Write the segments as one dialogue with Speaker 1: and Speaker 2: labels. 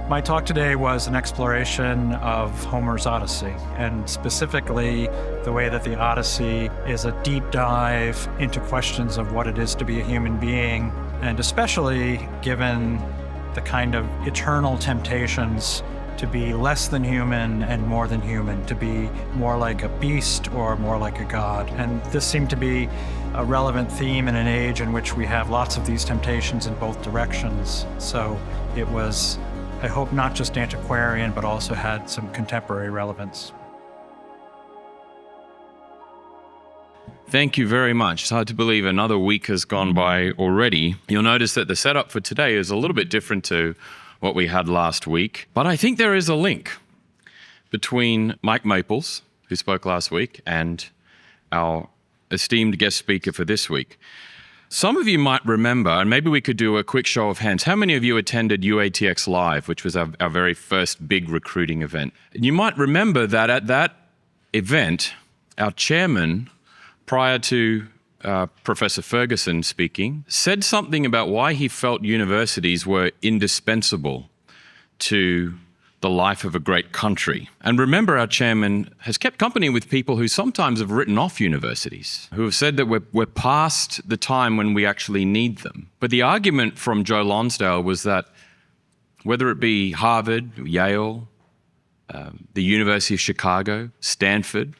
Speaker 1: My talk today was an exploration of Homer's Odyssey, and specifically the way that the Odyssey is a deep dive into questions of what it is to be a human being, and especially given the kind of eternal temptations to be less than human and more than human, to be more like a beast or more like a god. And this seemed to be a relevant theme in an age in which we have lots of these temptations in both directions. So it was, I hope, not just antiquarian, but also had some contemporary relevance.
Speaker 2: Thank you very much. It's hard to believe another week has gone by already. You'll notice that the setup for today is a little bit different to what we had last week. But I think there is a link between Mike Maples, who spoke last week, and our esteemed guest speaker for this week. Some of you might remember, and maybe we could do a quick show of hands, how many of you attended UATX Live, which was our very first big recruiting event? And you might remember that at that event, our chairman, prior to Professor Ferguson speaking, said something about why he felt universities were indispensable to the life of a great country. And remember, our chairman has kept company with people who sometimes have written off universities, who have said that we're past the time when we actually need them. But the argument from Joe Lonsdale was that whether it be Harvard, Yale, the University of Chicago, Stanford,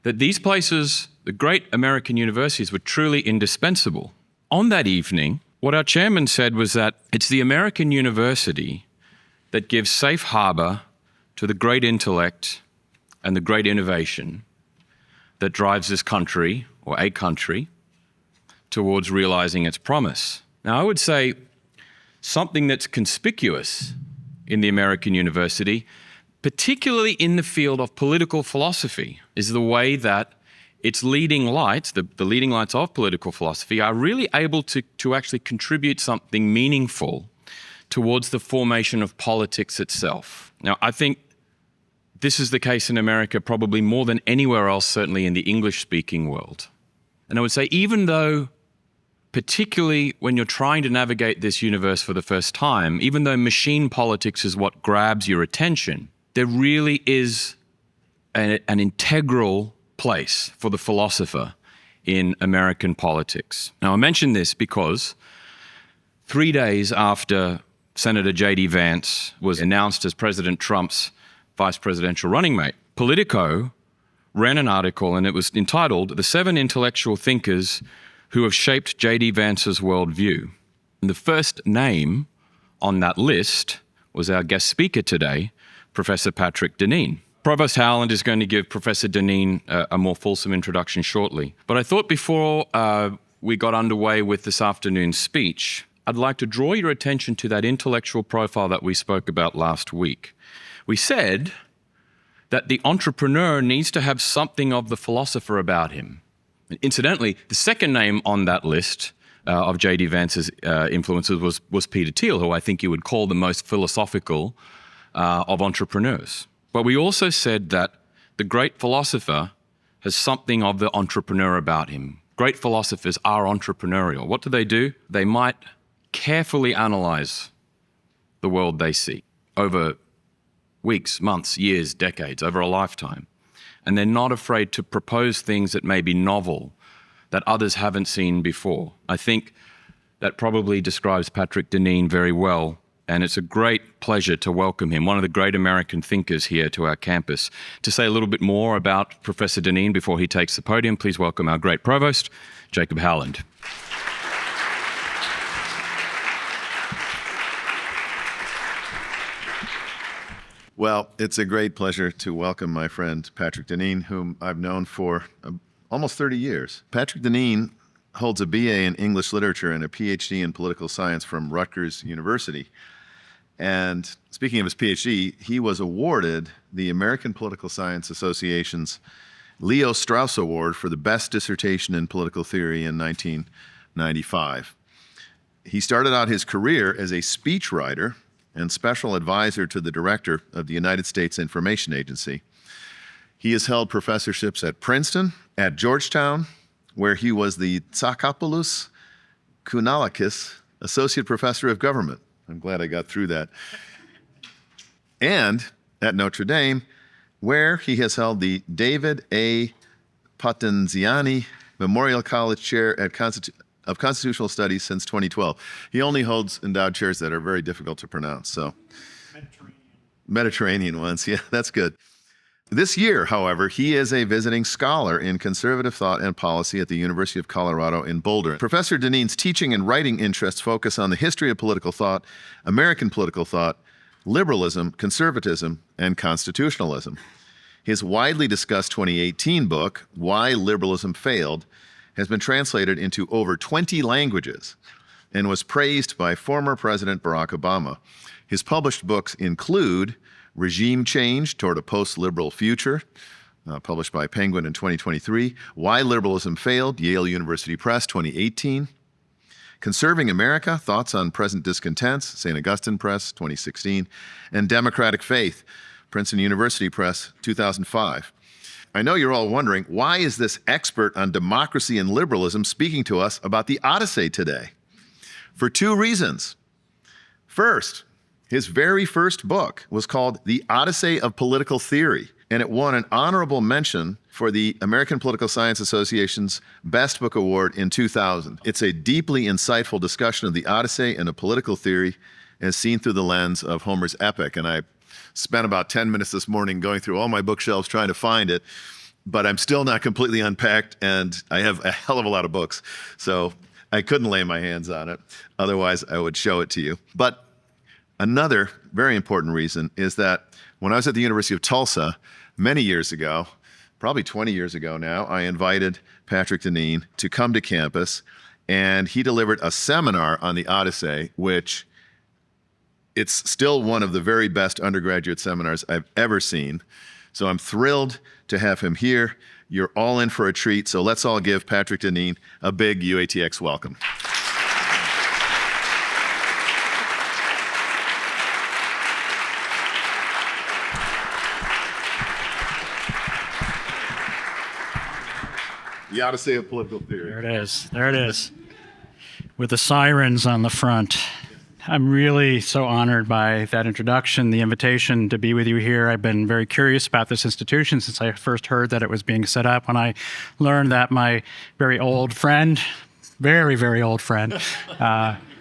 Speaker 2: that these places, the great American universities, were truly indispensable. On that evening, what our chairman said was that it's the American university that gives safe harbor to the great intellect and the great innovation that drives this country, or a country, towards realizing its promise. Now, I would say something that's conspicuous in the American university, particularly in the field of political philosophy, is the way that its leading lights, the leading lights of political philosophy, are really able to actually contribute something meaningful towards the formation of politics itself. Now, I think this is the case in America probably more than anywhere else, certainly in the English-speaking world. And I would say, even though, particularly when you're trying to navigate this universe for the first time, even though machine politics is what grabs your attention, there really is an integral place for the philosopher in American politics. Now, I mention this because 3 days after Senator J.D. Vance was announced as President Trump's vice presidential running mate, Politico ran an article, and it was entitled, "The 7 Intellectual Thinkers Who Have Shaped J.D. Vance's Worldview." And the first name on that list was our guest speaker today, Professor Patrick Deneen. Provost Howland is going to give Professor Deneen a more fulsome introduction shortly. But I thought before we got underway with this afternoon's speech, I'd like to draw your attention to that intellectual profile that we spoke about last week. We said that the entrepreneur needs to have something of the philosopher about him. And incidentally, the second name on that list of J.D. Vance's influences was Peter Thiel, who I think you would call the most philosophical of entrepreneurs. But we also said that the great philosopher has something of the entrepreneur about him. Great philosophers are entrepreneurial. What do? They might carefully analyze the world they see over weeks, months, years, decades, over a lifetime. And they're not afraid to propose things that may be novel, that others haven't seen before. I think that probably describes Patrick Deneen very well, and it's a great pleasure to welcome him, one of the great American thinkers here to our campus. To say a little bit more about Professor Deneen before he takes the podium, please welcome our great provost, Jacob Howland.
Speaker 3: Well, it's a great pleasure to welcome my friend Patrick Deneen, whom I've known for almost 30 years. Patrick Deneen holds a BA in English literature and a PhD in political science from Rutgers University. And speaking of his PhD, he was awarded the American Political Science Association's Leo Strauss Award for the best dissertation in political theory in 1995. He started out his career as a speechwriter and special advisor to the director of the United States Information Agency. He has held professorships at Princeton, at Georgetown, where he was the Tsakopoulos Kounalakis Associate Professor of Government. I'm glad I got through that. and at Notre Dame, where he has held the David A. Potenziani Memorial College Chair of Constitutional Studies since 2012. He only holds endowed chairs that are very difficult to pronounce. So, Mediterranean ones. Yeah, that's good. This year, however, he is a visiting scholar in conservative thought and policy at the University of Colorado in Boulder. Professor Deneen's teaching and writing interests focus on the history of political thought, American political thought, liberalism, conservatism, and constitutionalism. His widely discussed 2018 book, Why Liberalism Failed, has been translated into over 20 languages and was praised by former President Barack Obama. His published books include Regime Change Toward a Post-Liberal Future, published by Penguin in 2023, Why Liberalism Failed, Yale University Press, 2018, Conserving America, Thoughts on Present Discontents, St. Augustine Press, 2016, and Democratic Faith, Princeton University Press, 2005. I know you're all wondering, why is this expert on democracy and liberalism speaking to us about the Odyssey today? For two reasons. First, his very first book was called The Odyssey of Political Theory, and it won an honorable mention for the American Political Science Association's Best Book Award in 2000. It's a deeply insightful discussion of the Odyssey and of political theory as seen through the lens of Homer's epic. And I spent about 10 minutes this morning going through all my bookshelves trying to find it, but I'm still not completely unpacked, and I have a hell of a lot of books. So I couldn't lay my hands on it. Otherwise, I would show it to you. But another very important reason is that when I was at the University of Tulsa many years ago, probably 20 years ago now, I invited Patrick Deneen to come to campus, and he delivered a seminar on the Odyssey, which it's still one of the very best undergraduate seminars I've ever seen. So I'm thrilled to have him here. You're all in for a treat, so let's all give Patrick Deneen a big UATX welcome. The Odyssey of Political Theory.
Speaker 1: There it is. There it is. With the sirens on the front. I'm really so honored by that introduction, the invitation to be with you here. I've been very curious about this institution since I first heard that it was being set up. When I learned that my very old friend, very, very old friend,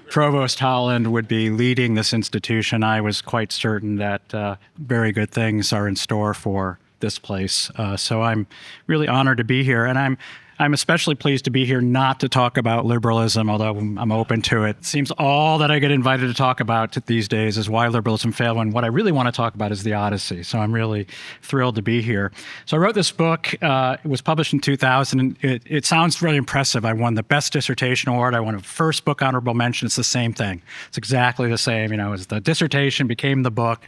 Speaker 1: Provost Howland would be leading this institution, I was quite certain that very good things are in store for this place. So I'm really honored to be here, and I'm especially pleased to be here not to talk about liberalism, although I'm open to it. It seems all that I get invited to talk about these days is why liberalism failed, when what I really want to talk about is the Odyssey. So I'm really thrilled to be here. So I wrote this book. It was published in 2000. And it sounds really impressive. I won the Best Dissertation Award. I won a first book honorable mention. It's the same thing. It's exactly the same. You know, as the dissertation became the book.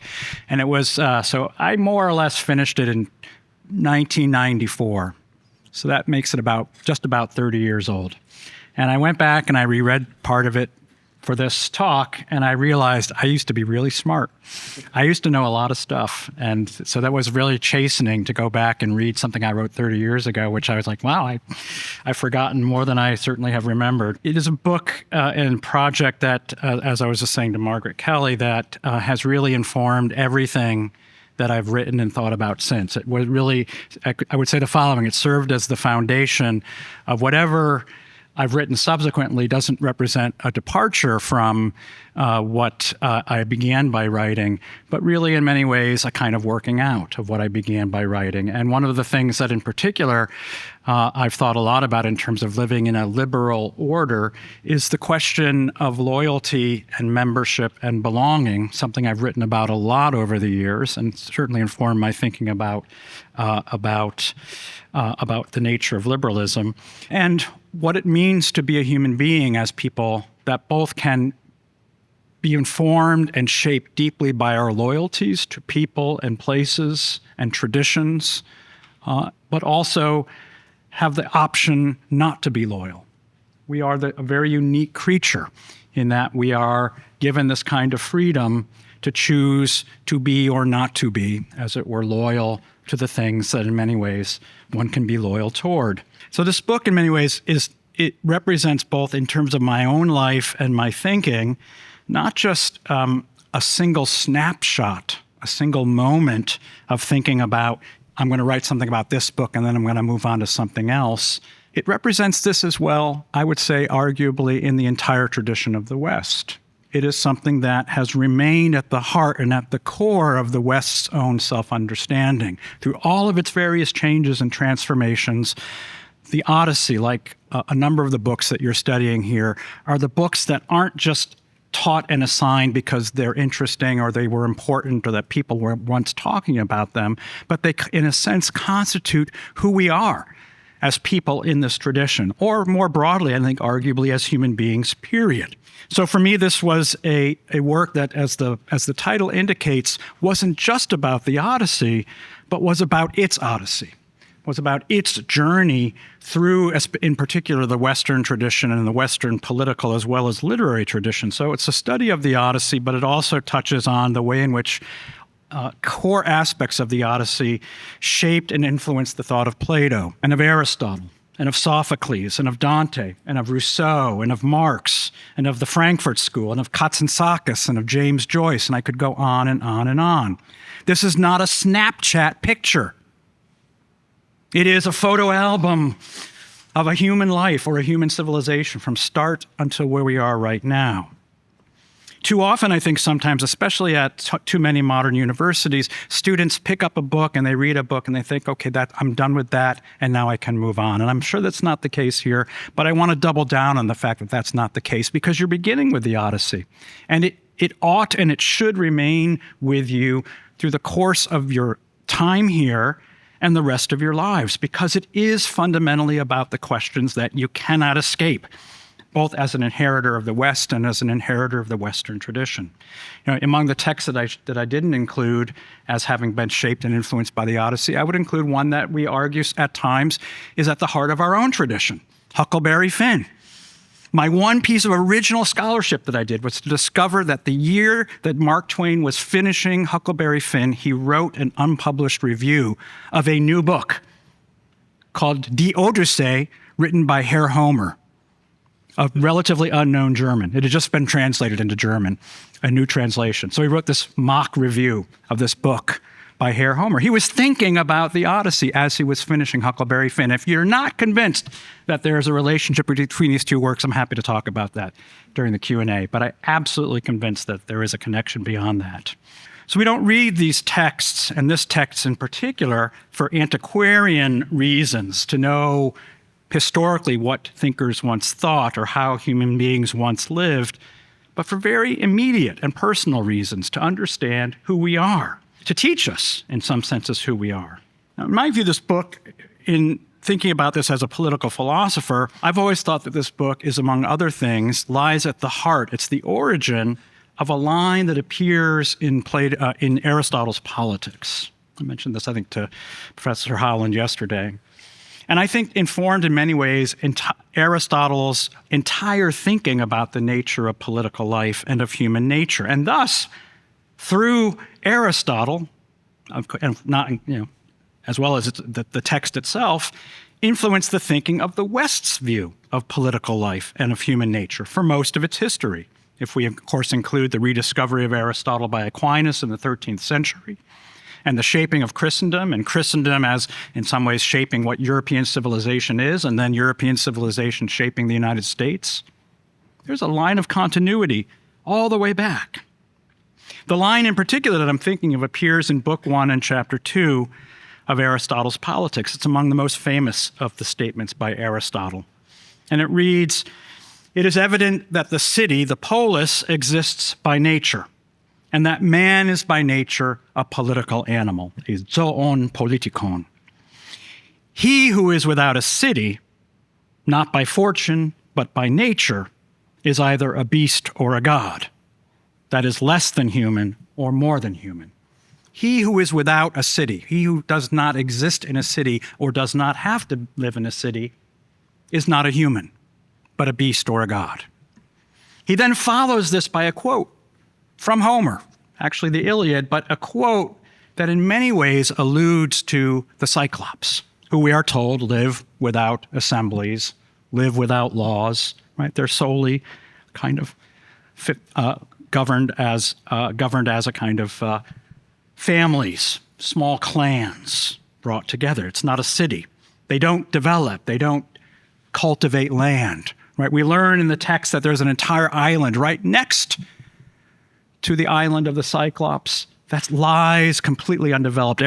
Speaker 1: And it was, so I more or less finished it in 1994. So that makes it just about 30 years old. And I went back and I reread part of it for this talk, and I realized I used to be really smart. I used to know a lot of stuff. And so that was really chastening to go back and read something I wrote 30 years ago, which I was like, wow, I've forgotten more than I certainly have remembered. It is a book and project that, as I was just saying to Margaret Kelly, that has really informed everything that I've written and thought about since. It was really, I would say the following: it served as the foundation of whatever I've written subsequently. Doesn't represent a departure from what I began by writing, but really in many ways a kind of working out of what I began by writing. And one of the things that in particular I've thought a lot about in terms of living in a liberal order is the question of loyalty and membership and belonging, something I've written about a lot over the years and certainly informed my thinking about the nature of liberalism and what it means to be a human being as people that both can be informed and shaped deeply by our loyalties to people and places and traditions, but also have the option not to be loyal. We are a very unique creature in that we are given this kind of freedom to choose to be or not to be, as it were, loyal to the things that in many ways one can be loyal toward. So this book in many ways it represents both in terms of my own life and my thinking, not just a single snapshot a single moment of thinking about, I'm going to write something about this book and then I'm going to move on to something else. It represents this as well, I would say, arguably in the entire tradition of the West. It is something that has remained at the heart and at the core of the West's own self-understanding. Through all of its various changes and transformations, the Odyssey, like a number of the books that you're studying here, are the books that aren't just taught and assigned because they're interesting or they were important or that people were once talking about them, but they, in a sense, constitute who we are as people in this tradition, or more broadly, I think, arguably as human beings, period. So for me, this was a work that, as the title indicates, wasn't just about the Odyssey, but was about its Odyssey, was about its journey through, in particular, the Western tradition and the Western political as well as literary tradition. So it's a study of the Odyssey, but it also touches on the way in which core aspects of the Odyssey shaped and influenced the thought of Plato and of Aristotle and of Sophocles and of Dante and of Rousseau and of Marx and of the Frankfurt School and of Kazantzakis and of James Joyce, and I could go on and on and on. This is not a Snapchat picture. It is a photo album of a human life or a human civilization from start until where we are right now. Too often, I think sometimes, especially at too many modern universities, students pick up a book and they read a book and they think, okay, I'm done with that and now I can move on. And I'm sure that's not the case here, but I want to double down on the fact that that's not the case because you're beginning with the Odyssey. And it ought and it should remain with you through the course of your time here and the rest of your lives, because it is fundamentally about the questions that you cannot escape, both as an inheritor of the West and as an inheritor of the Western tradition. You know, among the texts that I didn't include as having been shaped and influenced by the Odyssey, I would include one that we argue at times is at the heart of our own tradition, Huckleberry Finn. My one piece of original scholarship that I did was to discover that the year that Mark Twain was finishing Huckleberry Finn, he wrote an unpublished review of a new book called Die Odyssee, written by Herr Homer, a relatively unknown German. It had just been translated into German, a new translation. So he wrote this mock review of this book by Herr Homer. He was thinking about the Odyssey as he was finishing Huckleberry Finn. If you're not convinced that there's a relationship between these two works, I'm happy to talk about that during the Q&A, but I'm absolutely convinced that there is a connection beyond that. So we don't read these texts, and this text in particular, for antiquarian reasons, to know historically what thinkers once thought or how human beings once lived, but for very immediate and personal reasons, to understand who we are, to teach us, in some senses, who we are. Now, in my view, this book, in thinking about this as a political philosopher, I've always thought that this book is, among other things, lies at the heart. It's the origin of a line that appears in Aristotle's Politics. I mentioned this, I think, to Professor Howland yesterday. And I think informed in many ways Aristotle's entire thinking about the nature of political life and of human nature. And thus, through Aristotle, and not, as well as the text itself, influenced the thinking of the West's view of political life and of human nature for most of its history. If we, of course, include the rediscovery of Aristotle by Aquinas in the 13th century, and the shaping of Christendom, and Christendom as, in some ways, shaping what European civilization is, and then European civilization shaping the United States, there's a line of continuity all the way back. The line in particular that I'm thinking of appears in Book 1 and Chapter 2 of Aristotle's Politics. It's among the most famous of the statements by Aristotle. And it reads, "It is evident that the city, the polis, exists by nature, and that man is by nature a political animal, a zoon politikon. He who is without a city, not by fortune, but by nature, is either a beast or a god, that is less than human or more than human. He who is without a city, he who does not exist in a city or does not have to live in a city, is not a human, but a beast or a god." He then follows this by a quote from Homer, actually the Iliad, but a quote that in many ways alludes to the Cyclops, who we are told live without assemblies, live without laws, right? They're solely kind of governed as a kind of families, small clans brought together. It's not a city. They don't develop. They don't cultivate land. Right? We learn in the text that there's an entire island right next to the island of the Cyclops that lies completely undeveloped.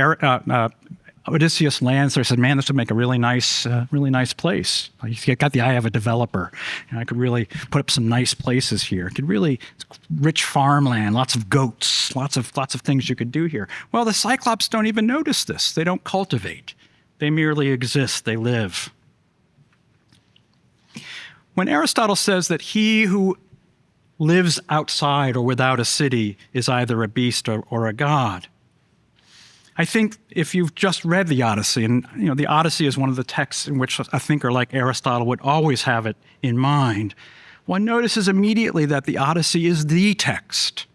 Speaker 1: Odysseus lands there and said, man, this would make a really nice place. You got the eye of a developer. I could really put up some nice places here. It's rich farmland, lots of goats, lots of things you could do here. Well, the Cyclops don't even notice this. They don't cultivate. They merely exist. They live. When Aristotle says that he who lives outside or without a city is either a beast or a god, I think if you've just read the Odyssey, and the Odyssey is one of the texts in which a thinker like Aristotle would always have it in mind, one notices immediately that the Odyssey is the text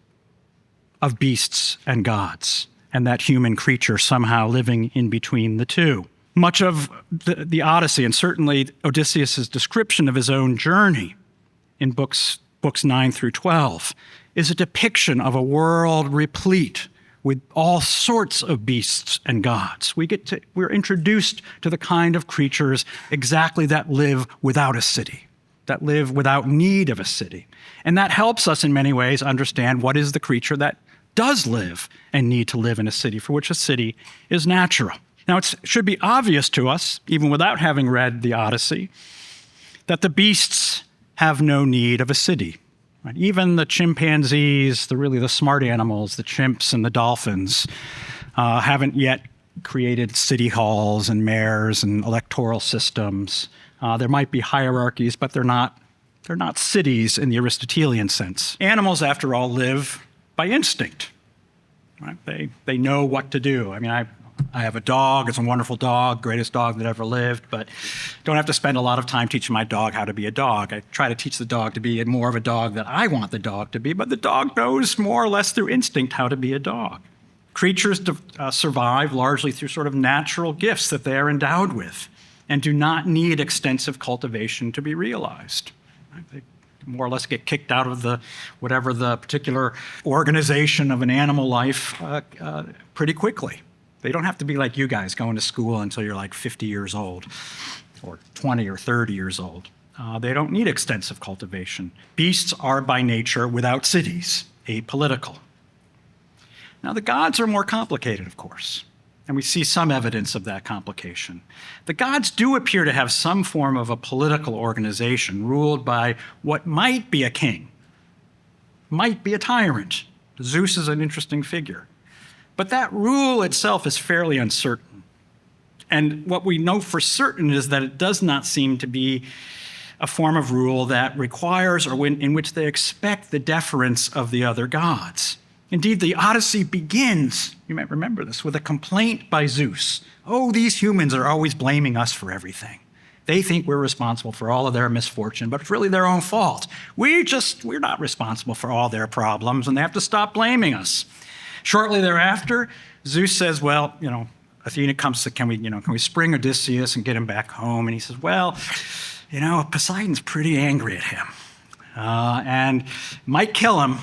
Speaker 1: of beasts and gods, and that human creature somehow living in between the two. Much of the Odyssey, and certainly Odysseus' description of his own journey in books 9 through 12, is a depiction of a world replete with all sorts of beasts and gods. We're introduced to the kind of creatures exactly that live without a city, that live without need of a city. And that helps us in many ways understand what is the creature that does live and need to live in a city, for which a city is natural. Now, it should be obvious to us, even without having read the Odyssey, that the beasts have no need of a city. Right? Even the chimpanzees, the smart animals, the chimps and the dolphins, haven't yet created city halls and mayors and electoral systems. There might be hierarchies, but they're not cities in the Aristotelian sense. Animals, after all, live by instinct. Right? They know what to do. I mean, I have a dog. It's a wonderful dog, greatest dog that ever lived, but don't have to spend a lot of time teaching my dog how to be a dog. I try to teach the dog to be more of a dog that I want the dog to be, but the dog knows more or less through instinct how to be a dog. Creatures survive largely through sort of natural gifts that they are endowed with and do not need extensive cultivation to be realized. They more or less get kicked out of whatever the particular organization of an animal life pretty quickly. They don't have to be like you guys going to school until you're like 50 years old or 20 or 30 years old. They don't need extensive cultivation. Beasts are by nature without cities, apolitical. Now, the gods are more complicated, of course, and we see some evidence of that complication. The gods do appear to have some form of a political organization ruled by what might be a king, might be a tyrant. Zeus is an interesting figure. But that rule itself is fairly uncertain. And what we know for certain is that it does not seem to be a form of rule that requires or in which they expect the deference of the other gods. Indeed, the Odyssey begins, you might remember this, with a complaint by Zeus. Oh, these humans are always blaming us for everything. They think we're responsible for all of their misfortune, but it's really their own fault. We're not responsible for all their problems, and they have to stop blaming us. Shortly thereafter, Zeus says, well, Athena comes to, can we spring Odysseus and get him back home? And he says, well, Poseidon's pretty angry at him and might kill him.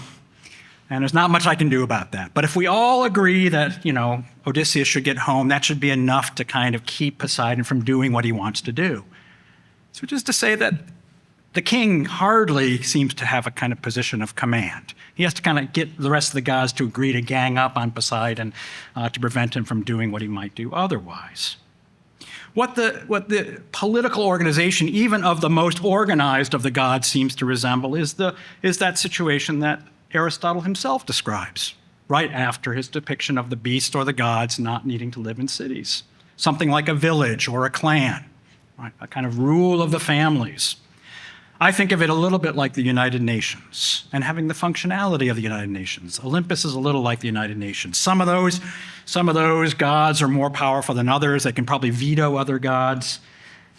Speaker 1: And there's not much I can do about that. But if we all agree that, Odysseus should get home, that should be enough to kind of keep Poseidon from doing what he wants to do. So just to say that the king hardly seems to have a kind of position of command. He has to kind of get the rest of the gods to agree to gang up on Poseidon to prevent him from doing what he might do otherwise. What the political organization, even of the most organized of the gods, seems to resemble is that situation that Aristotle himself describes right after his depiction of the beast or the gods not needing to live in cities. Something like a village or a clan, right? A kind of rule of the families. I think of it a little bit like the United Nations and having the functionality of the United Nations. Olympus is a little like the United Nations. Some of those gods are more powerful than others. They can probably veto other gods,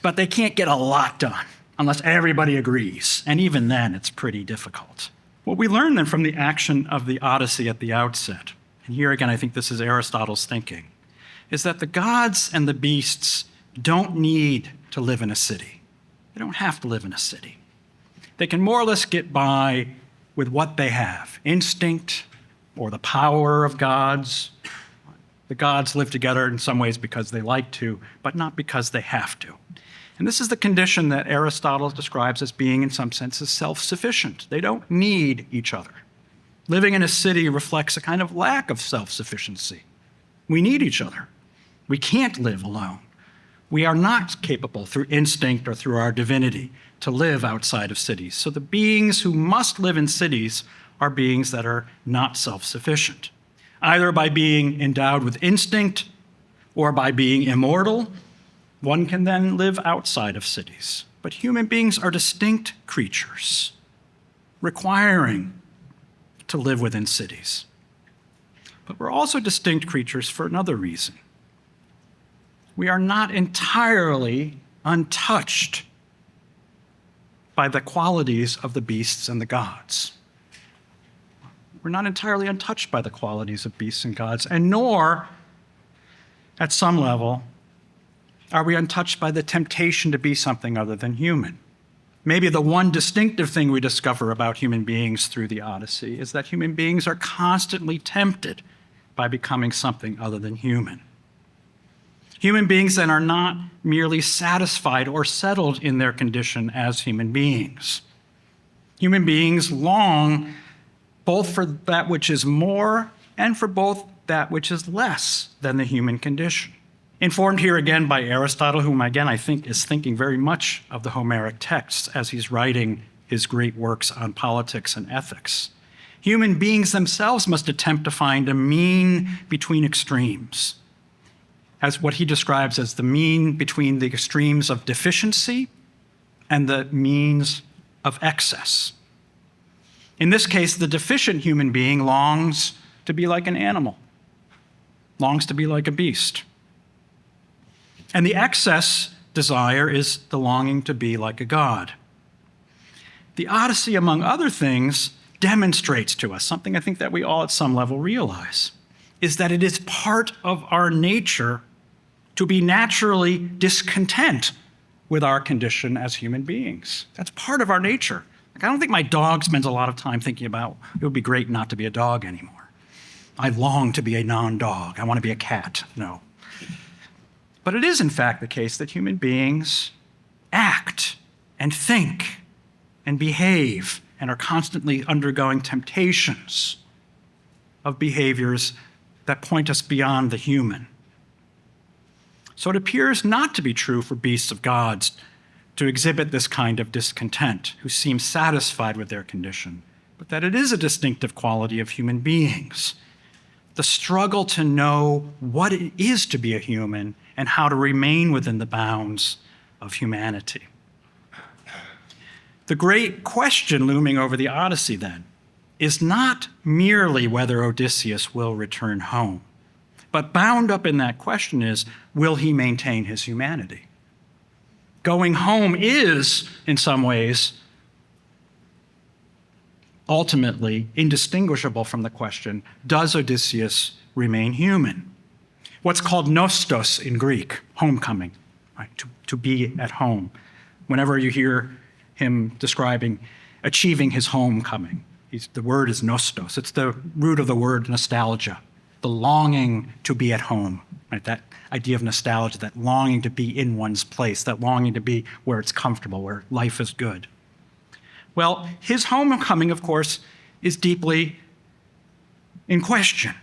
Speaker 1: but they can't get a lot done unless everybody agrees. And even then, it's pretty difficult. What we learn then from the action of the Odyssey at the outset, and here again, I think this is Aristotle's thinking, is that the gods and the beasts don't need to live in a city. They don't have to live in a city. They can more or less get by with what they have, instinct or the power of gods The gods live together in some ways because they like to, but not because they have to. And this is the condition that Aristotle describes as being, in some senses, self-sufficient. They don't need each other. Living in a city reflects a kind of lack of self-sufficiency. We need each other. We can't live alone. We are not capable, through instinct or through our divinity, to live outside of cities. So the beings who must live in cities are beings that are not self-sufficient, either by being endowed with instinct or by being immortal. One can then live outside of cities. But human beings are distinct creatures, requiring to live within cities. But we're also distinct creatures for another reason. We are not entirely untouched by the qualities of the beasts and the gods. We're not entirely untouched by the qualities of beasts and gods, and nor, at some level, are we untouched by the temptation to be something other than human. Maybe the one distinctive thing we discover about human beings through the Odyssey is that human beings are constantly tempted by becoming something other than human. Human beings then are not merely satisfied or settled in their condition as human beings. Human beings long both for that which is more and for both that which is less than the human condition. Informed here again by Aristotle, whom again I think is thinking very much of the Homeric texts as he's writing his great works on politics and ethics. Human beings themselves must attempt to find a mean between extremes, as what he describes as the mean between the extremes of deficiency and the means of excess. In this case, the deficient human being longs to be like an animal, longs to be like a beast. And the excess desire is the longing to be like a god. The Odyssey, among other things, demonstrates to us something I think that we all at some level realize, is that it is part of our nature to be naturally discontent with our condition as human beings. That's part of our nature. Like, I don't think my dog spends a lot of time thinking about, it would be great not to be a dog anymore. I long to be a non-dog. I want to be a cat. No. But it is, in fact, the case that human beings act and think and behave and are constantly undergoing temptations of behaviors that point us beyond the human. So it appears not to be true for beasts of gods to exhibit this kind of discontent, who seem satisfied with their condition, but that it is a distinctive quality of human beings. The struggle to know what it is to be a human and how to remain within the bounds of humanity. The great question looming over the Odyssey, then, is not merely whether Odysseus will return home, but bound up in that question is, will he maintain his humanity? Going home is, in some ways, ultimately indistinguishable from the question, does Odysseus remain human? What's called nostos in Greek, homecoming, right? To be at home. Whenever you hear him describing achieving his homecoming, the word is nostos. It's the root of the word nostalgia, the longing to be at home, right? That idea of nostalgia, that longing to be in one's place, that longing to be where it's comfortable, where life is good. Well, his homecoming, of course, is deeply in question.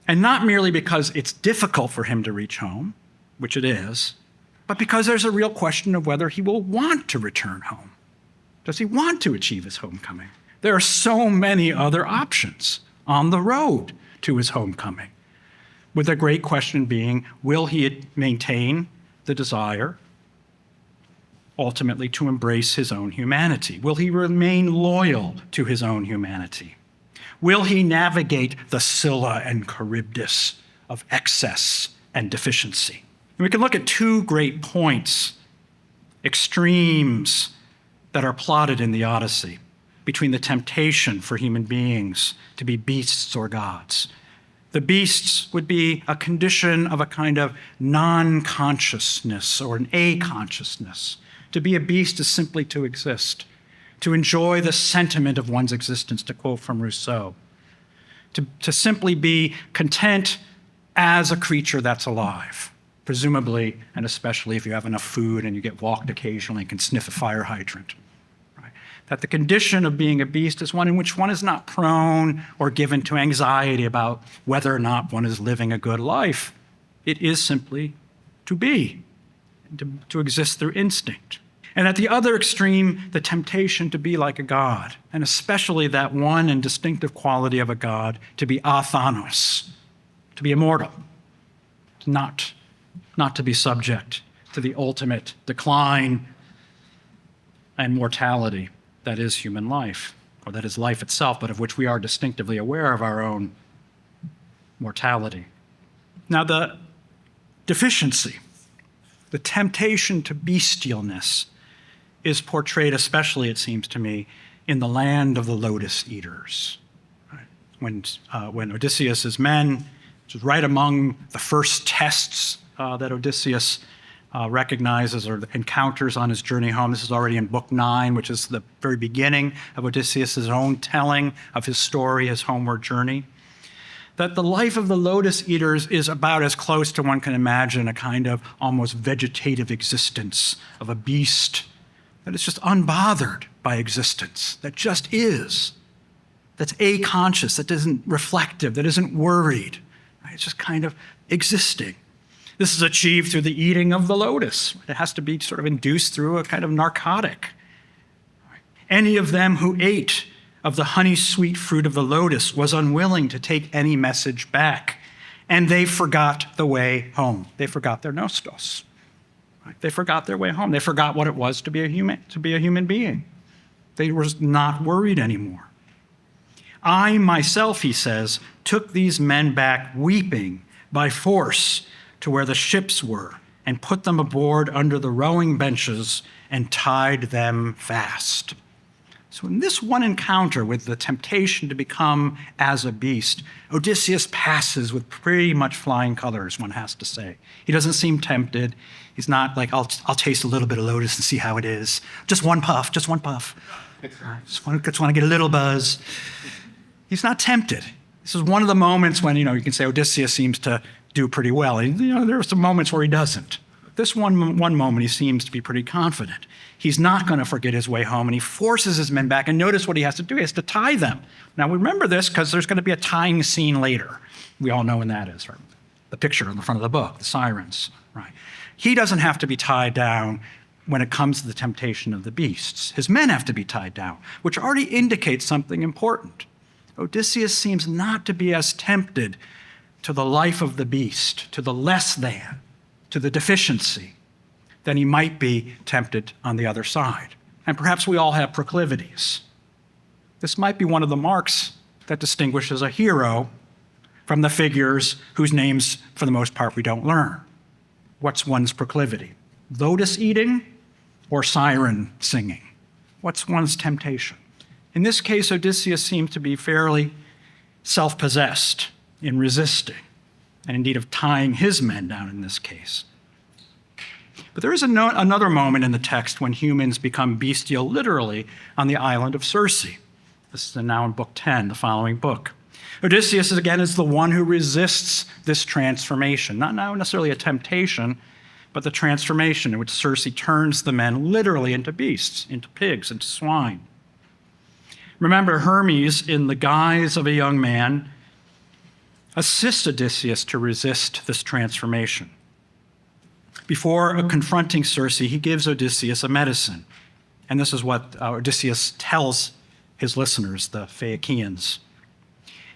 Speaker 1: And not merely because it's difficult for him to reach home, which it is, but because there's a real question of whether he will want to return home. Does he want to achieve his homecoming? There are so many other options on the road to his homecoming, with the great question being, will he maintain the desire ultimately to embrace his own humanity? Will he remain loyal to his own humanity? Will he navigate the Scylla and Charybdis of excess and deficiency? And we can look at two great points, extremes that are plotted in the Odyssey between the temptation for human beings to be beasts or gods. The beasts would be a condition of a kind of non-consciousness or an a-consciousness. To be a beast is simply to exist, to enjoy the sentiment of one's existence, to quote from Rousseau, to simply be content as a creature that's alive, presumably, and especially if you have enough food and you get walked occasionally and can sniff a fire hydrant. Right? That the condition of being a beast is one in which one is not prone or given to anxiety about whether or not one is living a good life. It is simply to be, to exist through instinct. And at the other extreme, the temptation to be like a god, and especially that one and distinctive quality of a god, to be athanos, to be immortal, not to be subject to the ultimate decline and mortality that is human life, or that is life itself, but of which we are distinctively aware of our own mortality. Now, the deficiency, the temptation to bestialness, is portrayed especially, it seems to me, in the land of the lotus eaters. Right? When Odysseus's men, which is right among the first tests that Odysseus recognizes or encounters on his journey home. This is already in Book 9, which is the very beginning of Odysseus's own telling of his story, his homeward journey. That the life of the lotus eaters is about as close to one can imagine a kind of almost vegetative existence of a beast that is just unbothered by existence, that just is, that's aconscious, that isn't reflective, that isn't worried. Right? It's just kind of existing. This is achieved through the eating of the lotus. It has to be sort of induced through a kind of narcotic. Any of them who ate of the honey-sweet fruit of the lotus was unwilling to take any message back, and they forgot the way home. They forgot their nostos. Right? They forgot their way home. They forgot what it was to be a human being. They were not worried anymore. I myself, he says, took these men back weeping by force to where the ships were and put them aboard under the rowing benches and tied them fast. So in this one encounter with the temptation to become as a beast, Odysseus passes with pretty much flying colors, one has to say. He doesn't seem tempted. He's not like, I'll taste a little bit of lotus and see how it is. Just one puff, just one puff. Just want to get a little buzz. He's not tempted. This is one of the moments when, you can say Odysseus seems to do pretty well. And, there are some moments where he doesn't. This one moment, he seems to be pretty confident. He's not going to forget his way home, and he forces his men back. And notice what he has to do. He has to tie them. Now, remember this because there's going to be a tying scene later. We all know when that is, right? The picture on the front of the book, the sirens, right? He doesn't have to be tied down when it comes to the temptation of the beasts. His men have to be tied down, which already indicates something important. Odysseus seems not to be as tempted to the life of the beast, to the less than, to the deficiency, than he might be tempted on the other side. And perhaps we all have proclivities. This might be one of the marks that distinguishes a hero from the figures whose names, for the most part, we don't learn. What's one's proclivity? Lotus eating or siren singing? What's one's temptation? In this case, Odysseus seems to be fairly self-possessed in resisting, and indeed of tying his men down in this case. But there is another moment in the text when humans become bestial literally on the island of Circe. This is now in Book 10, the following book. Odysseus, again, is the one who resists this transformation, not now necessarily a temptation, but the transformation in which Circe turns the men literally into beasts, into pigs, into swine. Remember, Hermes, in the guise of a young man, assists Odysseus to resist this transformation. Before confronting Circe, he gives Odysseus a medicine. And this is what Odysseus tells his listeners, the Phaeacians.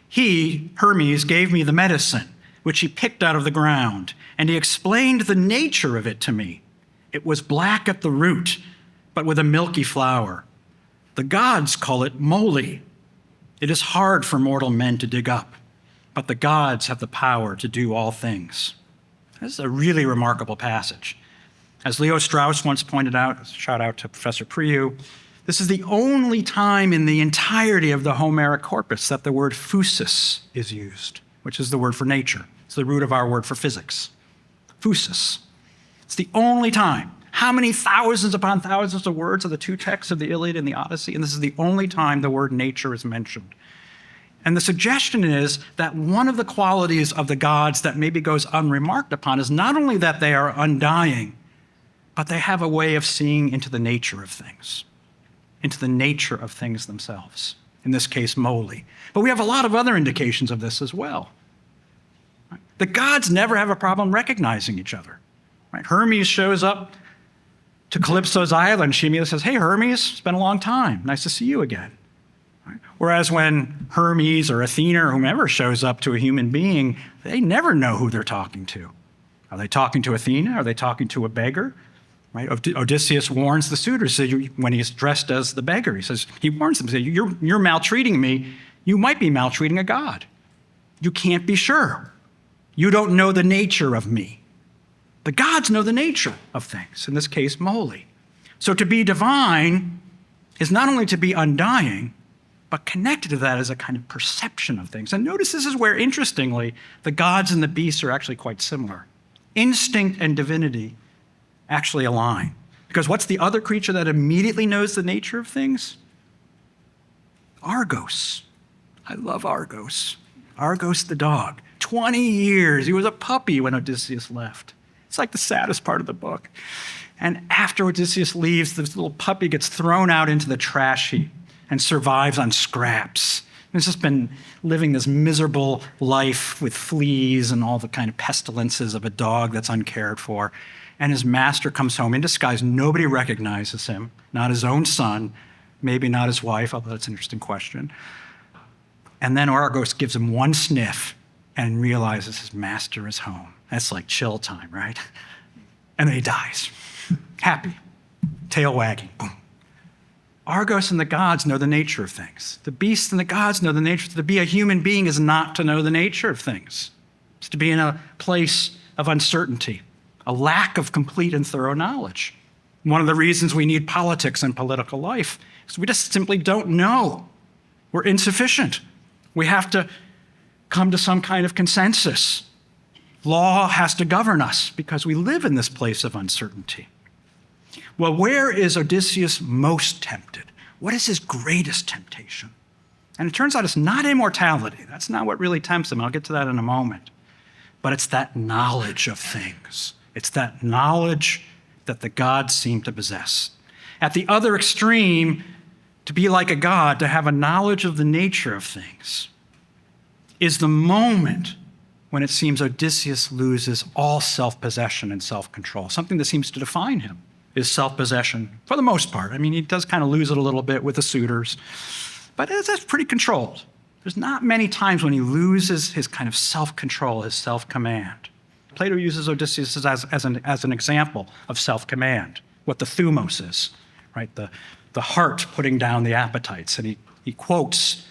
Speaker 1: He, Hermes, gave me the medicine, which he picked out of the ground, and he explained the nature of it to me. It was black at the root, but with a milky flower. The gods call it moly. It is hard for mortal men to dig up, but the gods have the power to do all things. This is a really remarkable passage. As Leo Strauss once pointed out, shout out to Professor Priu, this is the only time in the entirety of the Homeric corpus that the word phusis is used, which is the word for nature. It's the root of our word for physics. Phusis. It's the only time. How many thousands upon thousands of words of the two texts of the Iliad and the Odyssey? And this is the only time the word nature is mentioned. And the suggestion is that one of the qualities of the gods that maybe goes unremarked upon is not only that they are undying, but they have a way of seeing into the nature of things, into the nature of things themselves. In this case, moly. But we have a lot of other indications of this as well. Right? The gods never have a problem recognizing each other. Right? Hermes shows up to Calypso's island. She immediately says, "Hey, Hermes, it's been a long time. Nice to see you again." Right? Whereas when Hermes or Athena or whomever shows up to a human being, they never know who they're talking to. Are they talking to Athena? Are they talking to a beggar? Right? Odysseus warns the suitors when he's dressed as the beggar. He warns them, you're maltreating me. You might be maltreating a god. You can't be sure. You don't know the nature of me. The gods know the nature of things, in this case, moly. So to be divine is not only to be undying, but connected to that is a kind of perception of things. And notice this is where, interestingly, the gods and the beasts are actually quite similar. Instinct and divinity actually align. Because what's the other creature that immediately knows the nature of things? Argos. I love Argos. Argos the dog. 20 years. He was a puppy when Odysseus left. It's like the saddest part of the book. And after Odysseus leaves, this little puppy gets thrown out into the trash heap and survives on scraps. He's just been living this miserable life with fleas and all the kind of pestilences of a dog that's uncared for. And his master comes home in disguise. Nobody recognizes him, not his own son, maybe not his wife, although that's an interesting question. And then Argos gives him one sniff and realizes his master is home. That's like chill time, right? And then he dies. Happy. Tail wagging. Boom. Argos and the gods know the nature of things. The beasts and the gods know the nature. To be a human being is not to know the nature of things. It's to be in a place of uncertainty, a lack of complete and thorough knowledge. One of the reasons we need politics and political life is we just simply don't know. We're insufficient. We have to come to some kind of consensus. Law has to govern us because we live in this place of uncertainty. Well, where is Odysseus most tempted? What is his greatest temptation? And it turns out it's not immortality. That's not what really tempts him. I'll get to that in a moment. But it's that knowledge of things. It's that knowledge that the gods seem to possess. At the other extreme, to be like a god, to have a knowledge of the nature of things, is the moment when it seems Odysseus loses all self-possession and self-control. Something that seems to define him is self-possession, for the most part. I mean, he does kind of lose it a little bit with the suitors, but that's pretty controlled. There's not many times when he loses his kind of self-control, his self-command. Plato uses Odysseus as an example of self-command, what the thumos is, right? The heart putting down the appetites. And he quotes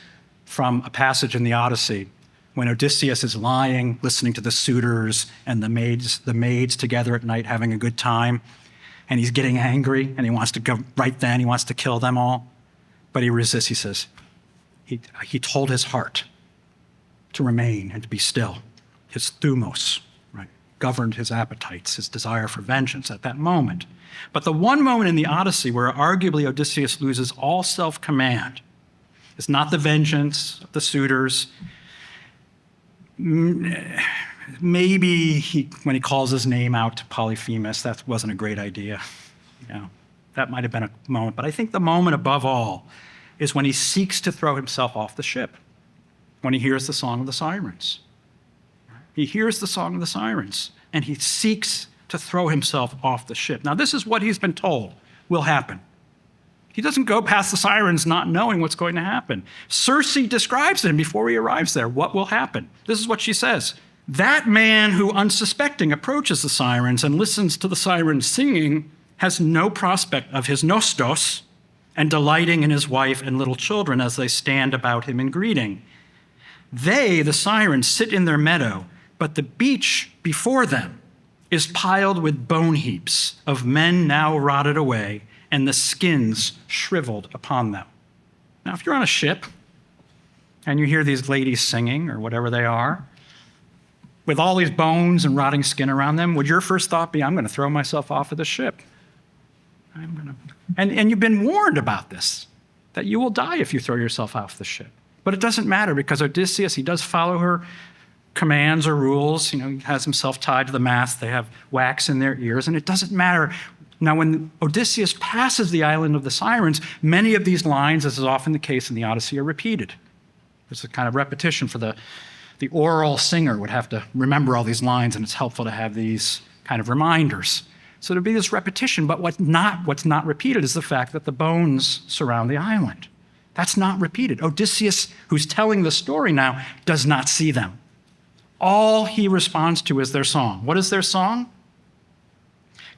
Speaker 1: from a passage in the Odyssey when Odysseus is lying, listening to the suitors and the maids together at night having a good time, and he's getting angry, and he wants to go right then, he wants to kill them all, but he resists. He says, he told his heart to remain and to be still. His thumos, right, governed his appetites, his desire for vengeance at that moment. But the one moment in the Odyssey where arguably Odysseus loses all self-command is not the vengeance of the suitors. Maybe when he calls his name out to Polyphemus, that wasn't a great idea. That might have been a moment. But I think the moment above all is when he seeks to throw himself off the ship, when he hears the song of the sirens. He hears the song of the sirens, and he seeks to throw himself off the ship. Now, this is what he's been told will happen. He doesn't go past the sirens not knowing what's going to happen. Circe describes to him before he arrives there what will happen. This is what she says. That man who unsuspecting approaches the sirens and listens to the sirens singing has no prospect of his nostos and delighting in his wife and little children as they stand about him in greeting. They, the sirens, sit in their meadow, but the beach before them is piled with bone heaps of men now rotted away and the skins shriveled upon them. Now, if you're on a ship and you hear these ladies singing or whatever they are, with all these bones and rotting skin around them, would your first thought be, I'm going to throw myself off of the ship? And you've been warned about this, that you will die if you throw yourself off the ship. But it doesn't matter because Odysseus, he does follow her commands or rules. He has himself tied to the mast. They have wax in their ears, and it doesn't matter. Now, when Odysseus passes the island of the Sirens, many of these lines, as is often the case in the Odyssey, are repeated. There's a kind of repetition for the oral singer would have to remember all these lines, and it's helpful to have these kind of reminders. So there'd be this repetition, but what's not repeated is the fact that the bones surround the island. That's not repeated. Odysseus, who's telling the story now, does not see them. All he responds to is their song. What is their song?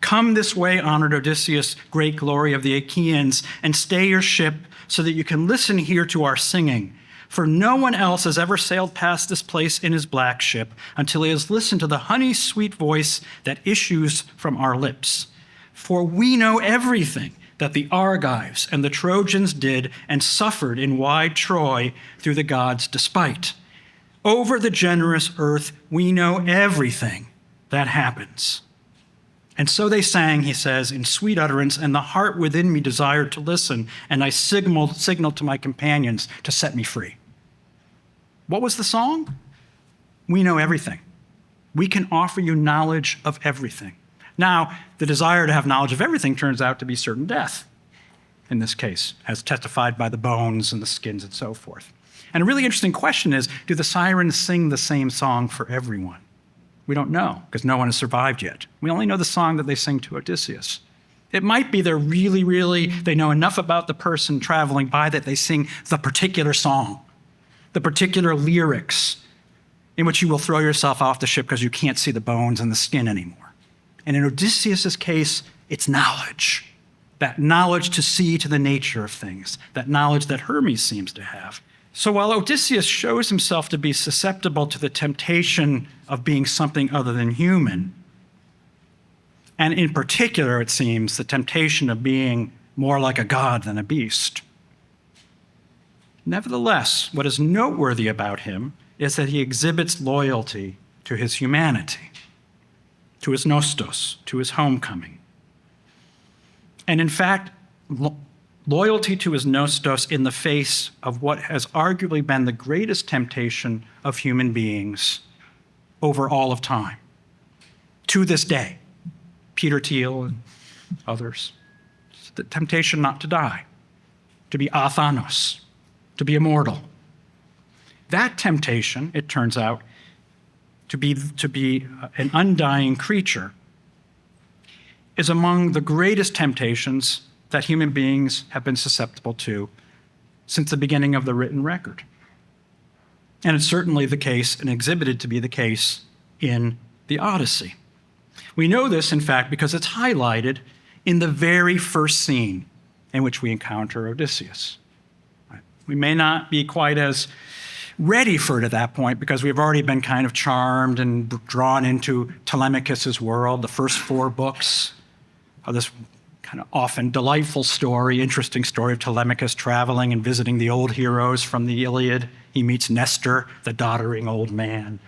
Speaker 1: Come this way, honored Odysseus, great glory of the Achaeans, and stay your ship so that you can listen here to our singing. For no one else has ever sailed past this place in his black ship until he has listened to the honey-sweet voice that issues from our lips. For we know everything that the Argives and the Trojans did and suffered in wide Troy through the gods' despite. Over the generous earth, we know everything that happens. And so they sang, he says, in sweet utterance, and the heart within me desired to listen, and I signaled to my companions to set me free. What was the song? We know everything. We can offer you knowledge of everything. Now, the desire to have knowledge of everything turns out to be certain death, in this case, as testified by the bones and the skins and so forth. And a really interesting question is, do the sirens sing the same song for everyone? We don't know, because no one has survived yet. We only know the song that they sing to Odysseus. It might be they know enough about the person traveling by that they sing the particular song, the particular lyrics in which you will throw yourself off the ship because you can't see the bones and the skin anymore. And in Odysseus' case, it's knowledge. That knowledge to see to the nature of things, that knowledge that Hermes seems to have. So while Odysseus shows himself to be susceptible to the temptation of being something other than human, and in particular, it seems, the temptation of being more like a god than a beast, nevertheless, what is noteworthy about him is that he exhibits loyalty to his humanity, to his nostos, to his homecoming. And in fact, loyalty to his nostos in the face of what has arguably been the greatest temptation of human beings over all of time. To this day, Peter Thiel and others, the temptation not to die, to be athanos, to be immortal. That temptation, it turns out, to be an undying creature is among the greatest temptations that human beings have been susceptible to since the beginning of the written record. And it's certainly the case and exhibited to be the case in the Odyssey. We know this, in fact, because it's highlighted in the very first scene in which we encounter Odysseus. We may not be quite as ready for it at that point because we've already been kind of charmed and drawn into Telemachus's world. The first 4 books of this kind of often delightful story, interesting story of Telemachus traveling and visiting the old heroes from the Iliad. He meets Nestor, the doddering old man.